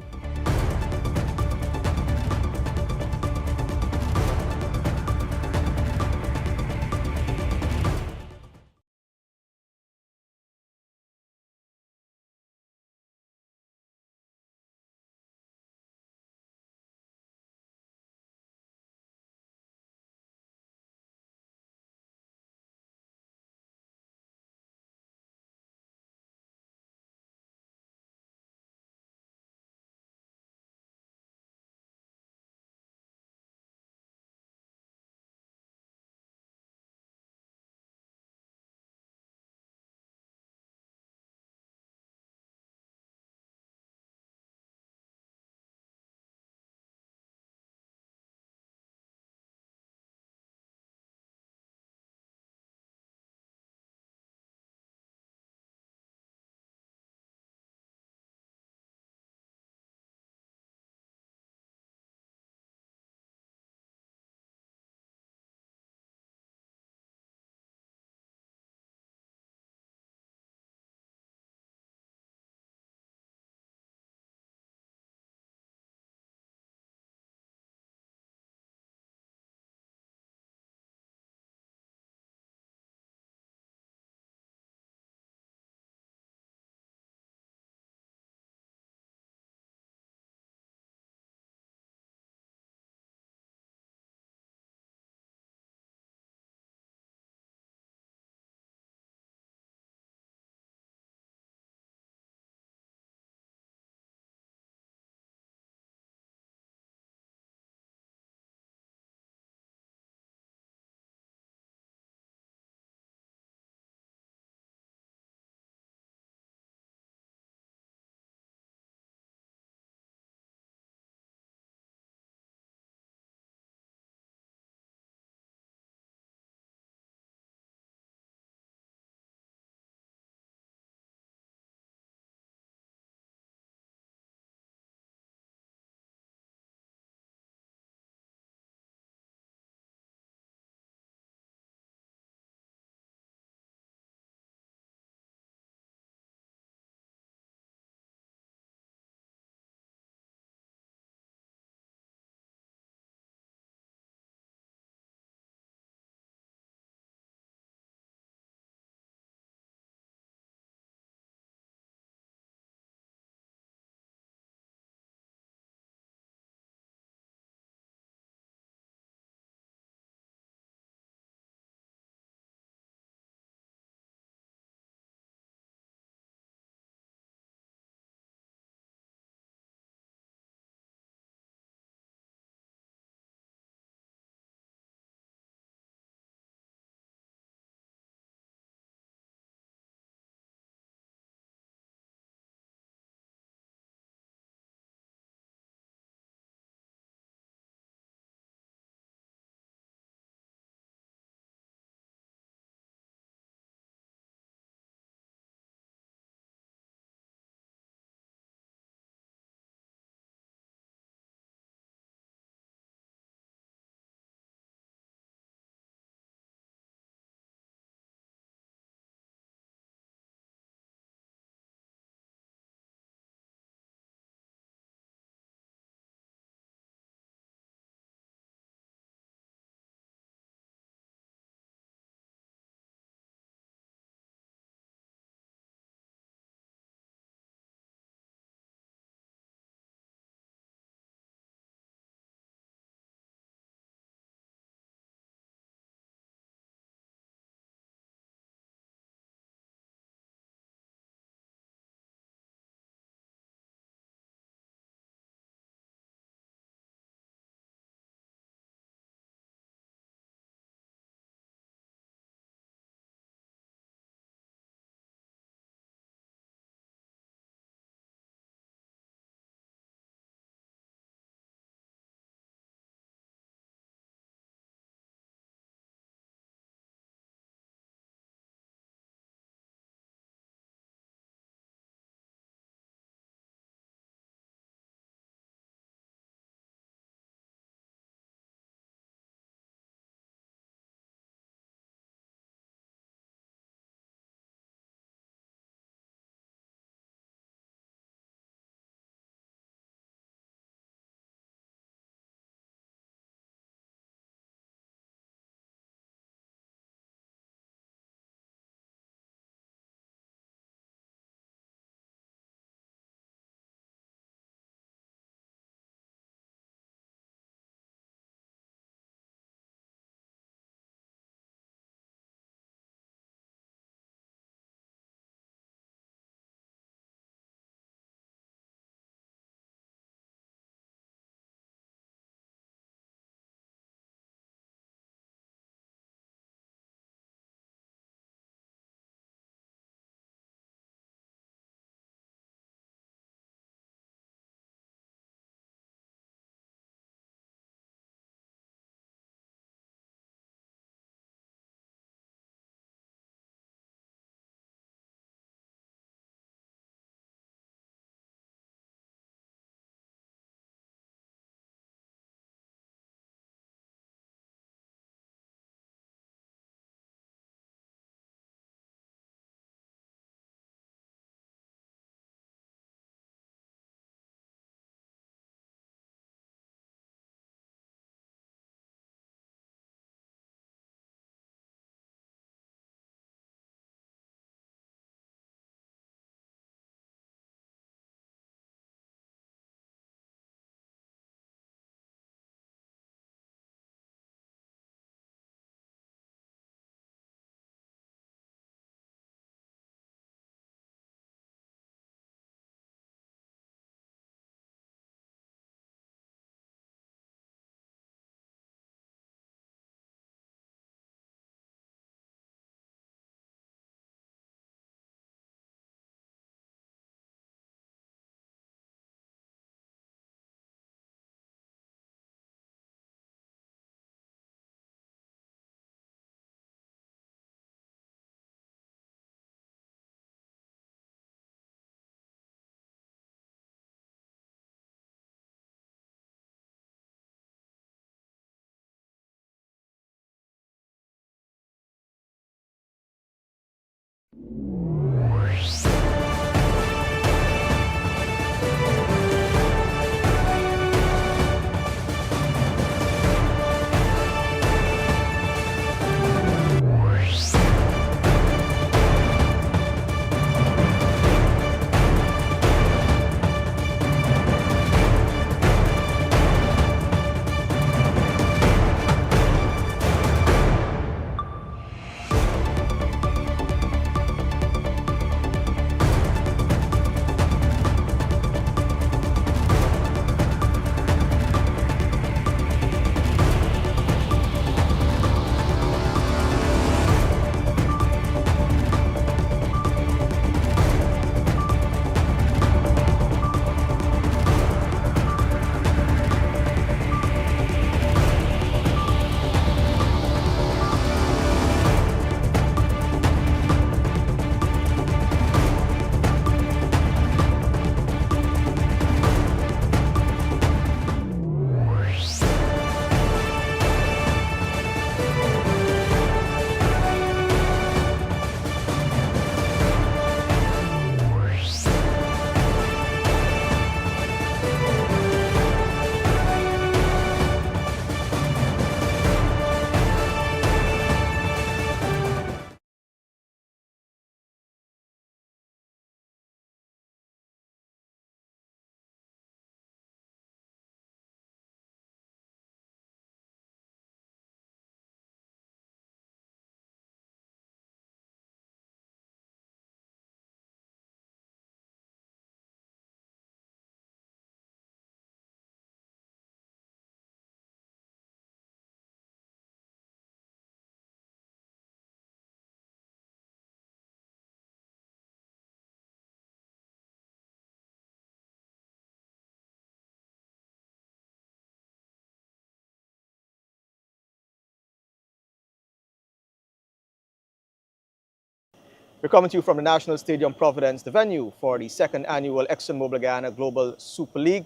We're coming to you from the National Stadium, Providence, the venue for the second annual ExxonMobil Guyana Global Super League.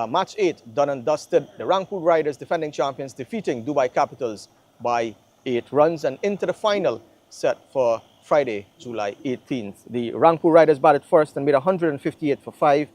Match 8, done and dusted. The Rangpur Riders, defending champions, defeating Dubai Capitals by 8 runs and into the final set for Friday, July 18th. The Rangpur Riders batted first and made 158 for 5,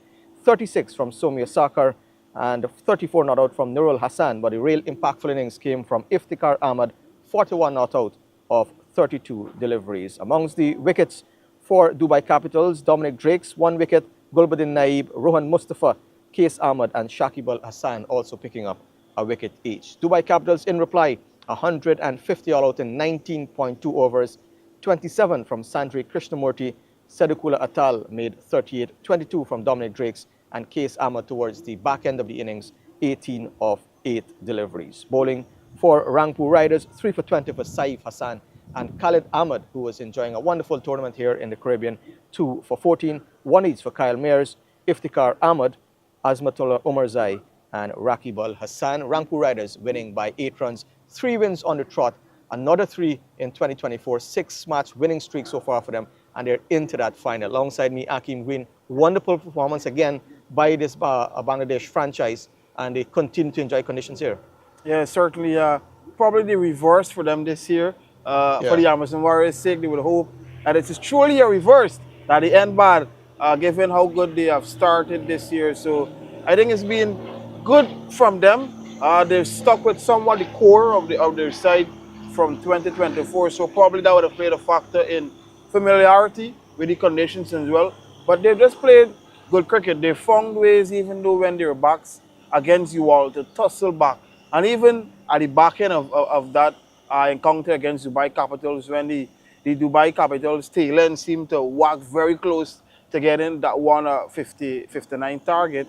36 from Somya Sakar and 34 not out from Nurul Hassan, but the real impactful innings came from Iftikhar Ahmad, 41 not out of 32 deliveries. Amongst the wickets for Dubai Capitals, Dominic Drakes, 1 wicket, Gulbuddin Naib, Rohan Mustafa, Qais Ahmad and Shakib Al Hassan also picking up a wicket each. Dubai Capitals in reply, 150 all out in 19.2 overs, 27 from Sandri Krishnamurti, Sedukula Atal made 38, 22 from Dominic Drakes and Qais Ahmad towards the back end of the innings, 18 of 8 deliveries. Bowling for Rangpur Riders, 3 for 20 for Saif Hassan and Khalid Ahmad, who was enjoying a wonderful tournament here in the Caribbean, 2 for 14, 1 each for Kyle Mears, Iftikhar Ahmad, Azmatullah Omarzai and Rakib Al Hassan. Rangpur Riders winning by 8 runs, 3 wins on the trot, another 3 in 2024, 6-match winning streak so far for them, and they're into that final. Alongside me, Akeem Green, wonderful performance again by this Bangladesh franchise, and they continue to enjoy conditions here. Yeah, certainly. Probably the reverse for them this year. For the Amazon Warriors' sake, they would hope that it is truly a reverse, that they end bad, given how good they have started this year. So I think it's been good from them. They've stuck with somewhat the core of their side from 2024. So probably that would have played a factor in familiarity with the conditions as well. But they've just played good cricket. They found ways, even though when they were backs against you all, to tussle back. And even at the back end of that encounter against Dubai Capitals, when the Dubai Capitals tail end seemed to work very close to getting that 59 target,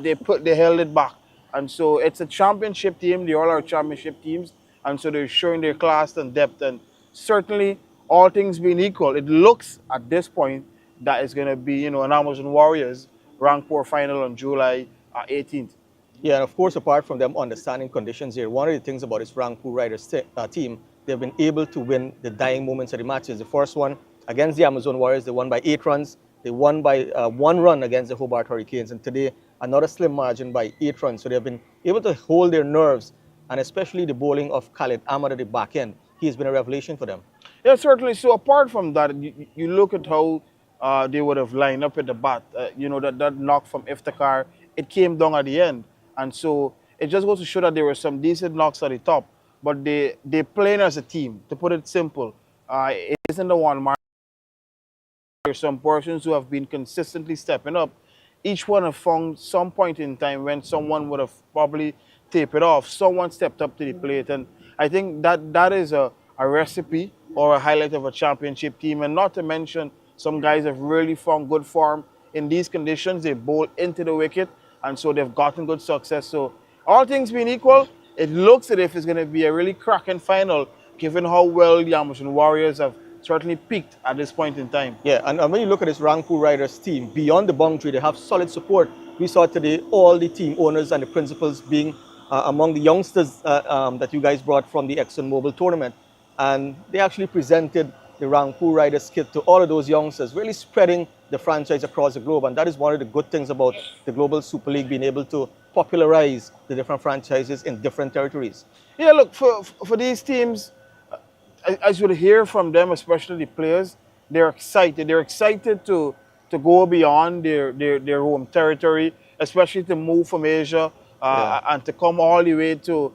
they held it back. And so it's a championship team. They all are championship teams. And so they're showing their class and depth. And certainly, all things being equal, it looks at this point that it's going to be, an Amazon Warriors Rangpur final on July 18th. Yeah, and of course, apart from them understanding conditions here, one of the things about this Rangpur Riders team, they've been able to win the dying moments of the matches. The first one against the Amazon Warriors, they won by 8 runs. They won by 1 run against the Hobart Hurricanes. And today, another slim margin by 8 runs. So they've been able to hold their nerves, and especially the bowling of Khalid Ahmad at the back end. He's been a revelation for them. Yeah, certainly. So apart from that, you look at how they would have lined up at the bat. You know, that knock from SKAR, it came down at the end. And so it just goes to show that there were some decent knocks at the top. But they're playing as a team, to put it simple. It isn't the one mark. There's some persons who have been consistently stepping up. Each one have found some point in time when someone would have probably taped it off. Someone stepped up to the plate. And I think that is a recipe or a highlight of a championship team. And not to mention, some guys have really found good form in these conditions. They bowl into the wicket, and so they've gotten good success. So all things being equal, it looks as if it's going to be a really cracking final, given how well the Amazon Warriors have certainly peaked at this point in time. Yeah, and when you look at this Rangpur Riders team, beyond the boundary, they have solid support. We saw today all the team owners and the principals being among the youngsters that you guys brought from the ExxonMobil tournament. And they actually presented the Rangpur Riders kit to all of those youngsters, really spreading the franchise across the globe. And that is one of the good things about the Global Super League, being able to popularize the different franchises in different territories. Yeah, look, for these teams, as you'll hear from them, especially the players, they're excited. They're excited to go beyond their home territory, especially to move from Asia and to come all the way to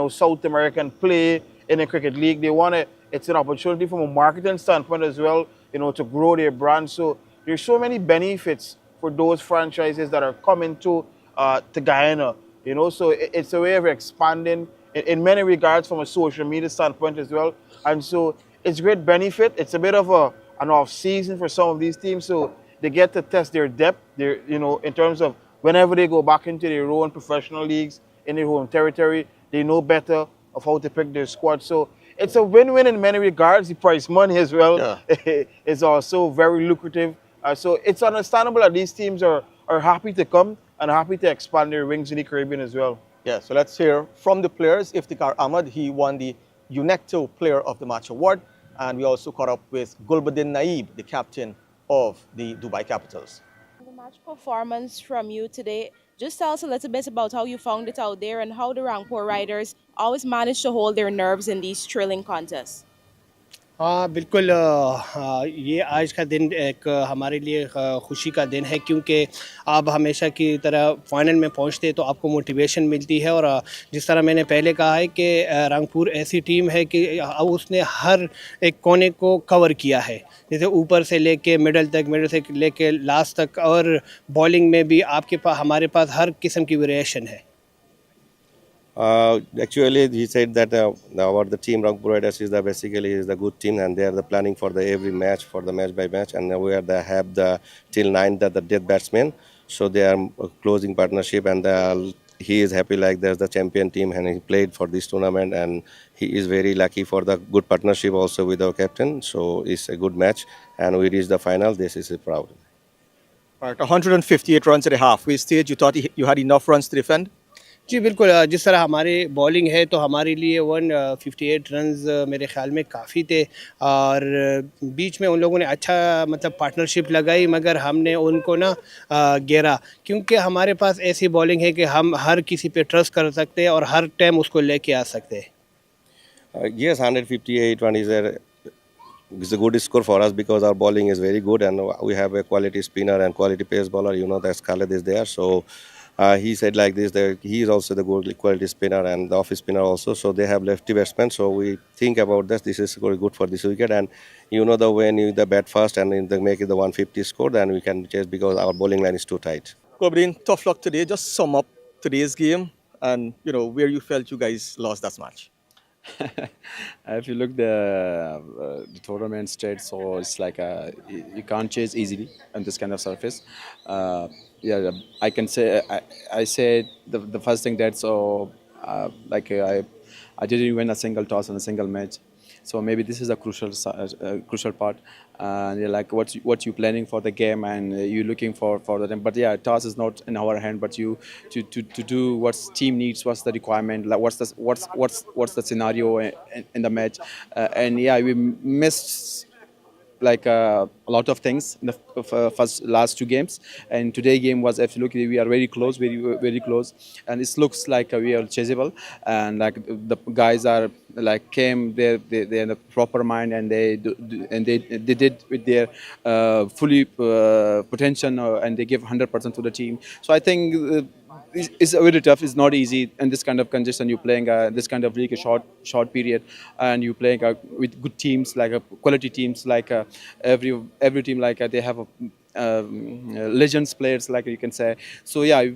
South America and play in a cricket league. They want to. It's an opportunity from a marketing standpoint as well, to grow their brand. So there's so many benefits for those franchises that are coming to Guyana. So it's a way of expanding in many regards from a social media standpoint as well. And so it's great benefit. It's a bit of an off season for some of these teams, so they get to test their depth, in terms of whenever they go back into their own professional leagues in their home territory, they know better of how to pick their squad. So it's a win-win in many regards. The prize money as well is also very lucrative. So it's understandable that these teams are happy to come and happy to expand their wings in the Caribbean as well. Yeah, so let's hear from the players. Iftikhar Ahmad, he won the UNECTO Player of the Match award. And we also caught up with Gulbuddin Naib, the captain of the Dubai Capitals. The match performance from you today, just tell us a little bit about how you found it out there and how the Rangpur Riders always manage to hold their nerves in these thrilling contests. हाँ बिल्कुल ये आज का दिन एक हमारे लिए खुशी का दिन है क्योंकि आप हमेशा की तरह फाइनल में पहुंचते तो आपको मोटिवेशन मिलती है और जिस तरह मैंने पहले कहा है कि रंगपुर ऐसी टीम है कि उसने हर एक कोने को कवर किया है, जैसे ऊपर से लेके मिडल से लेके लास्ट तक, और बॉलिंग में भी आपके पास हमारे पास हर किस्म की वेरिएशन है. Actually, he said that our the team Rangpur Riders is the good team, and they are the planning for the every match, for the match by match, and we are have the till 9 the death batsmen, so they are closing partnership, and he is happy like there's the champion team, and he played for this tournament, and he is very lucky for the good partnership also with our captain. So it's a good match, and we reached the final. This is proud. Right, 158 runs at the halfway stage. You thought you had enough runs to defend? जी बिल्कुल, जिस तरह हमारी bowling है तो हमारे लिए 158 runs मेरे ख्याल में काफ़ी थे, और बीच में उन लोगों ने अच्छा मतलब पार्टनरशिप लगाई, मगर हमने उनको ना घेरा, क्योंकि हमारे पास ऐसी बॉलिंग है कि हम हर किसी पे ट्रस्ट कर सकते हैं और हर टाइम उसको लेके आ सकते हैं. Yes, 158 run is a good score for us because our bowling is very good, and we have a quality spinner and quality pace bowler. That Khaled is there, so. He said like this that he is also the good quality spinner and the off spinner also, so they have lefty batsmen, so we think about this. This is very good for this wicket, and the when you the bat first and make it the 150 score, then we can chase because our bowling line is too tight. Gulbuddin, tough luck today. Just sum up today's game and where you felt you guys lost that match. If you look the tournament straight, so it's like you can't chase easily on this kind of surface. Yeah, I can say I said the first thing that I didn't win a single toss in a single match, so maybe this is a crucial part. And you're like what you planning for the game, and you looking for the time. But yeah, toss is not in our hand, but you to do what team needs, what's the requirement, like what's the scenario in the match, and yeah, we missed like a lot of things in the last 2 games, and today game was absolutely, we are very close, very close, and it looks like we are chaseable, and like the guys are like came they're in the proper mind, and they did with their fully potential, and they give 100% to the team. So I think it's very tough. It's not easy in this kind of condition. You're playing this kind of league, a short period, and you're playing with good teams, like quality teams, like every team, like they have legends players, like you can say. So yeah,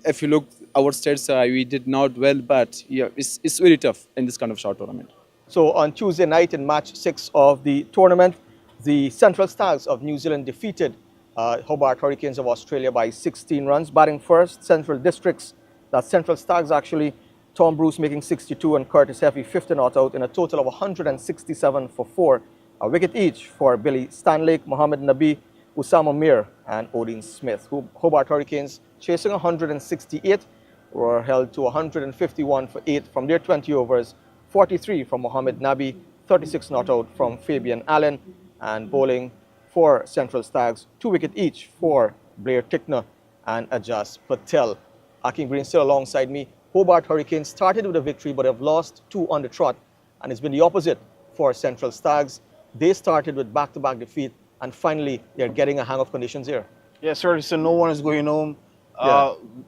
if you look our stats, we did not well, but yeah, it's very tough in this kind of short tournament. So on Tuesday night in match 6 of the tournament, the Central Stars of New Zealand defeated Hobart Hurricanes of Australia by 16 runs. Batting first, Central Districts, that's Central Stars actually, Tom Bruce making 62 and Curtis Heffy 50 not out in a total of 167 for 4. A wicket each for Billy Stanlake, Mohammed Nabi, Usama Mir and Odin Smith. Hobart Hurricanes chasing 168 were held to 151 for 8 from their 20 overs, 43 from Mohammed Nabi, 36 not out from Fabian Allen, and bowling for Central Stags, 2 wicket each for Blair Tickner and Ajas Patel. Akin Green still alongside me. Hobart Hurricanes started with a victory but have lost 2 on the trot, and it's been the opposite for Central Stags. They started with back-to-back defeat, and finally they're getting a hang of conditions here. Yeah, sir. So no one is going home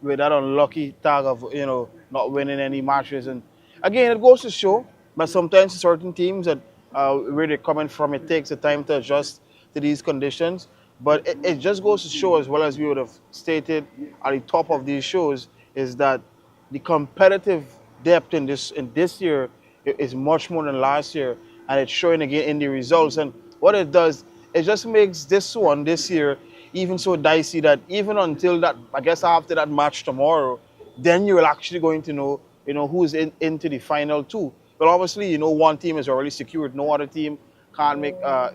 with that unlucky tag of not winning any matches. And again, it goes to show, but sometimes certain teams that where they're coming from, it takes the time to adjust to these conditions. But it just goes to show, as well as we would have stated at the top of these shows, is that the competitive depth in this year is much more than last year, and it's showing again in the results. And what it does, it just makes this year even so dicey that even until that, I guess after that match tomorrow, then you're actually going to know, who's into the final 2. But obviously, one team is already secured. No other team can't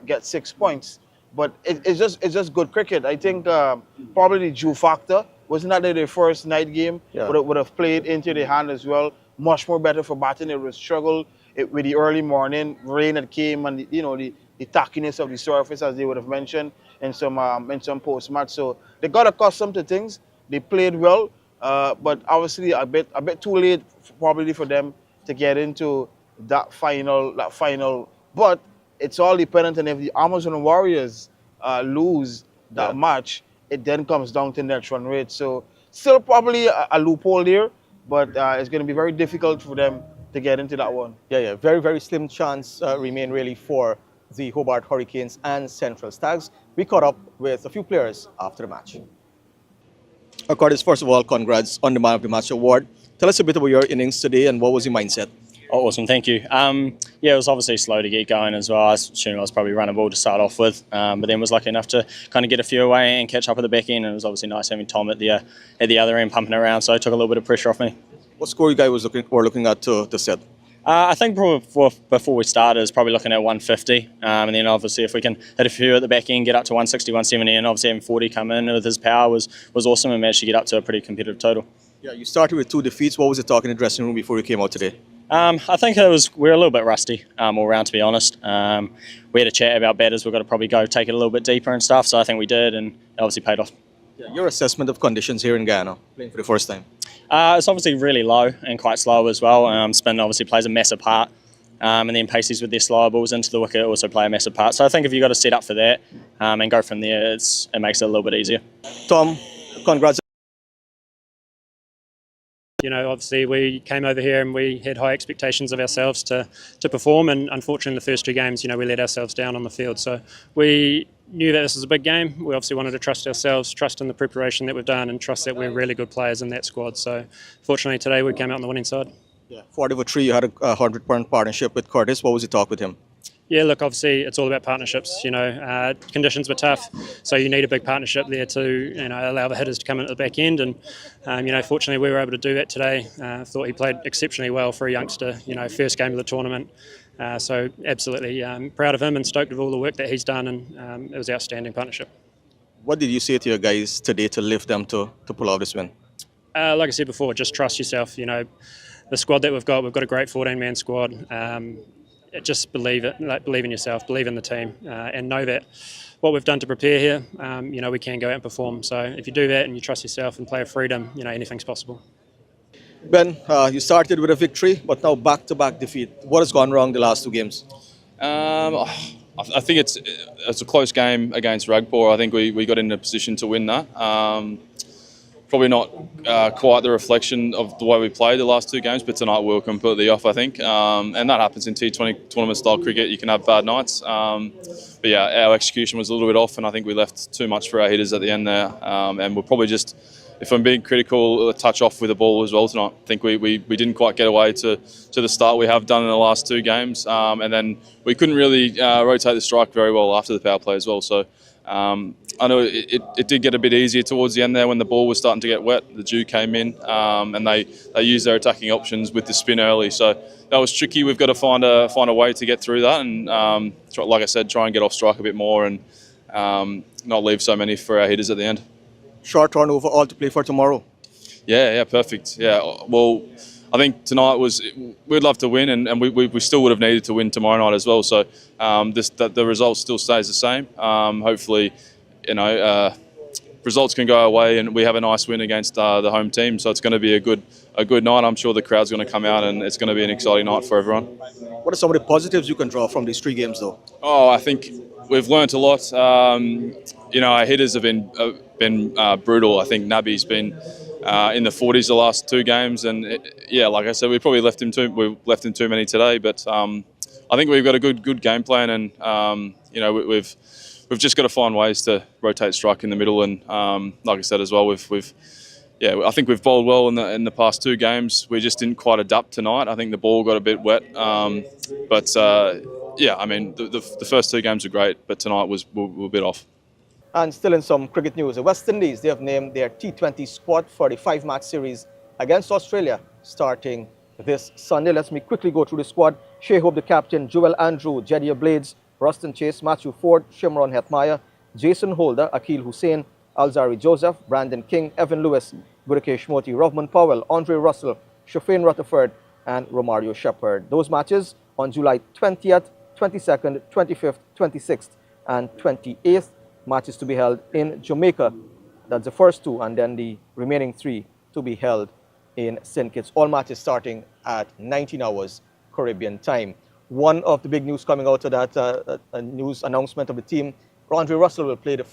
get 6 points. But it's just good cricket. I think probably the Jew factor, wasn't that their first night game, would have played into their hand as well. Much more better for batting. It was struggle with the early morning rain that came, and the tackiness of the surface, as they would have mentioned in some post match. So they got accustomed to things. They played well, but obviously a bit too late probably for them to get into that final. But it's all dependent on if the Amazon Warriors lose that match, it then comes down to net run rate. So still probably a loophole there, but it's going to be very difficult for them to get into that one. Yeah. Very, very slim chance remain really for the Hobart Hurricanes and Central Stags. We caught up with a few players after the match. Curtis, first of all, congrats on the Man of the Match award. Tell us a bit about your innings today and what was your mindset? Oh, awesome, thank you. Yeah, it was obviously slow to get going as well. I was assuming I was probably runnable to start off with, but then was lucky enough to kind of get a few away and catch up at the back end. And it was obviously nice having Tom at the other end pumping around, so it took a little bit of pressure off me. What score you guys were looking at to set? I think probably before we started, is probably looking at 150, and then obviously if we can hit a few at the back end, get up to 160, 170, and obviously having 40 come in with his power was awesome, and managed to get up to a pretty competitive total. Yeah, you started with 2 defeats. What was the talk in the dressing room before you came out today? I think we were a little bit rusty all round, to be honest. We had a chat about batters. We've got to probably go take it a little bit deeper and stuff, so I think we did, and it obviously paid off. Yeah, your assessment of conditions here in Guyana, playing for the first time? It's obviously really low and quite slow as well. Spin obviously plays a massive part, and then paces with their slower balls into the wicket also play a massive part. So I think if you've got to set up for that and go from there, it makes it a little bit easier. Tom, congrats. Obviously we came over here and we had high expectations of ourselves to perform, and unfortunately the first 2 games, we let ourselves down on the field. So we knew that this was a big game. We obviously wanted to trust ourselves, trust in the preparation that we've done, and trust that we're really good players in that squad. So fortunately today we came out on the winning side. Yeah, 40/3, you had a 100-point partnership with Curtis. What was your talk with him? Yeah, look, obviously it's all about partnerships. Conditions were tough, so you need a big partnership there to allow the hitters to come in at the back end. And fortunately we were able to do that today. I thought he played exceptionally well for a youngster. First game of the tournament. So absolutely proud of him and stoked of all the work that he's done, and it was an outstanding partnership. What did you say to your guys today to lift them to pull off this win? Like I said before, just trust yourself. The squad that we've got a great 14-man squad. just believe it, like believe in yourself, believe in the team, and know that what we've done to prepare here, we can go out and perform. So if you do that and you trust yourself and play with freedom, anything's possible. Ben, you started with a victory, but now back-to-back defeat. What has gone wrong the last two games? I think it's a close game against Rangpur. I think we got in a position to win that. Probably not quite the reflection of the way we played the last two games, but tonight we were completely off, I think. And that happens in T20 tournament-style cricket. You can have bad nights. But yeah, our execution was a little bit off, and I think we left too much for our hitters at the end there. And we're probably just, if I'm being critical, a touch off with the ball as well tonight. I think we didn't quite get away to the start we have done in the last two games. And then we couldn't really rotate the strike very well after the power play as well. So I know it did get a bit easier towards the end there when the ball was starting to get wet. The dew came in, and they used their attacking options with the spin early. So that was tricky. We've got to find a way to get through that, and like I said, try and get off strike a bit more, and not leave so many for our hitters at the end. Short turnover, all to play for tomorrow. Yeah, perfect. Yeah, well, I think tonight we'd love to win, and we still would have needed to win tomorrow night as well. So the result still stays the same. Hopefully, results can go our way, and we have a nice win against the home team. So it's going to be a good night. I'm sure the crowd's going to come out, and it's going to be an exciting night for everyone. What are some of the positives you can draw from these three games, though? Oh, I think we've learnt a lot. Our hitters have been brutal. I think Nabi's been in the 40s the last two games, and like I said, we probably left him too many today. But I think we've got a good game plan, and we've just got to find ways to rotate strike in the middle. And like I said as well, I think we've bowled well in the past two games. We just didn't quite adapt tonight. I think the ball got a bit wet, but I mean the first two games were great, but tonight we're a bit off. And still in some cricket news, the West Indies, they have named their T20 squad for the 5-match series against Australia starting this Sunday. Let me quickly go through the squad. Shea Hope, the captain, Joel Andrew, Jediah Blades, Ruston Chase, Matthew Ford, Shimron Hetmyer, Jason Holder, Akil Hussain, Alzari Joseph, Brandon King, Evan Lewis, Gurukesh Moti, Rovman Powell, Andre Russell, Shafane Rutherford, and Romario Shepherd. Those matches on July 20th, 22nd, 25th, 26th, and 28th. Matches to be held in Jamaica. That's the first two, and then the remaining three to be held in St. Kitts. All matches starting at 19 hours Caribbean time. One of the big news coming out of that news announcement of the team, Andre Russell will play the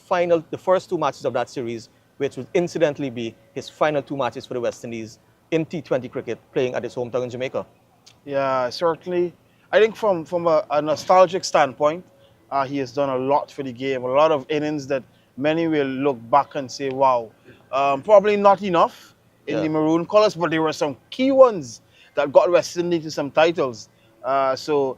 first two matches of that series, which will incidentally be his final two matches for the West Indies in T20 cricket, playing at his hometown in Jamaica. Yeah, certainly. I think from a nostalgic standpoint, he has done a lot for the game, a lot of innings that many will look back and say, wow, probably not enough in the maroon colours, but there were some key ones that got West Indies to some titles. So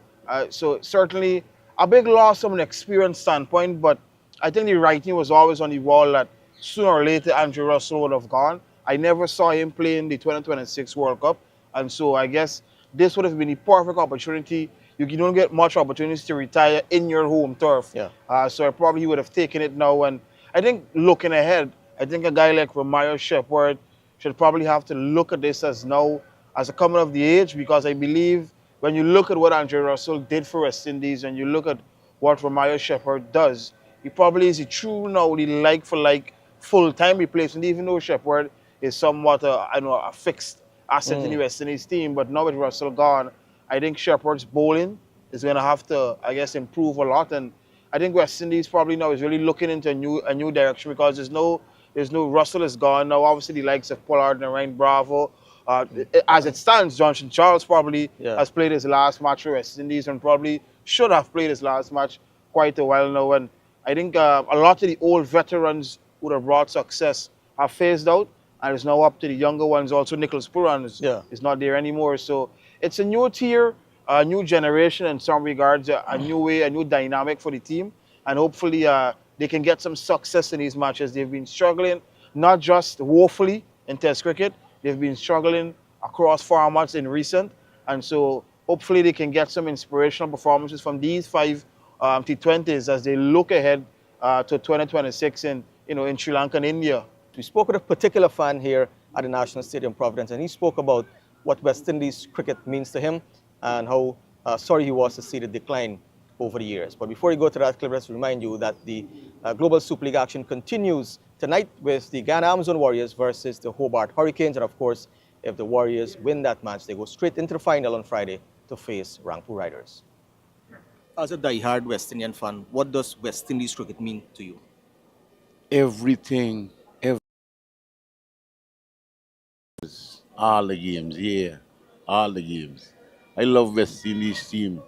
certainly a big loss from an experience standpoint, but I think the writing was always on the wall that sooner or later Andre Russell would have gone. I never saw him play in the 2026 World Cup, and so I guess this would have been the perfect opportunity. You don't get much opportunities to retire in your home turf. So probably he would have taken it now. And I think looking ahead, I think a guy like Romario Shepherd should probably have to look at this as a coming of the age, because I believe when you look at what Andre Russell did for West Indies and you look at what Romario Shepherd does, he probably is a true now the like-for-like full-time replacement, even though Shepherd is somewhat a fixed asset in the West Indies team. But now with Russell gone, I think Shepherd's bowling is going to have to, I guess, improve a lot. And I think West Indies probably now is really looking into a new direction, because there's no Russell is gone now. Obviously, the likes of Pollard and Ryan Bravo. As it stands, Johnson Charles probably has played his last match for West Indies and probably should have played his last match quite a while now. And I think a lot of the old veterans who have brought success have phased out, and it's now up to the younger ones. Also, Nicholas Pooran is not there anymore. So it's a new tier, a new generation in some regards, a new way, a new dynamic for the team. And hopefully they can get some success in these matches. They've been struggling, not just woefully in Test cricket, they've been struggling across formats in recent. And so hopefully they can get some inspirational performances from these 5 T20s as they look ahead to 2026 in Sri Lanka and India. We spoke with a particular fan here at the National Stadium, Providence, and he spoke about what West Indies cricket means to him and how sorry he was to see the decline over the years. But before we go to that clip, let's remind you that the Global Super League action continues tonight with the Ghana Amazon Warriors versus the Hobart Hurricanes. And of course, if the Warriors win that match, they go straight into the final on Friday to face Rangpur Riders. As a die-hard West Indian fan, what does West Indies cricket mean to you? Everything, all the games, yeah, all the games. I love West Indies team,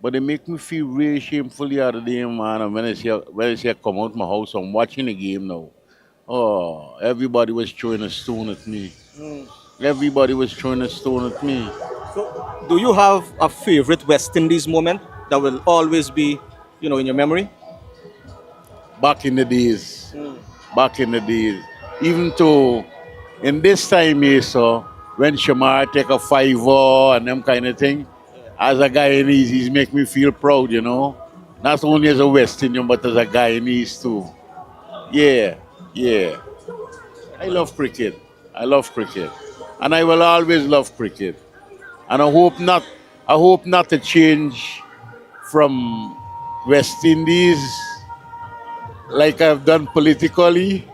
but they make me feel really shameful the other day, man. When I see I come out my house, I'm watching the game now. Oh, everybody was throwing a stone at me. Everybody was throwing a stone at me. So, do you have a favorite West Indies moment that will always be, in your memory? Back in the days, even though in this time here, so when Shamar take a 5-0 and them kind of thing, as a Guyanese, he's make me feel proud, Not only as a West Indian, but as a Guyanese too. Yeah. I love cricket. And I will always love cricket. And I hope not to change from West Indies like I've done politically.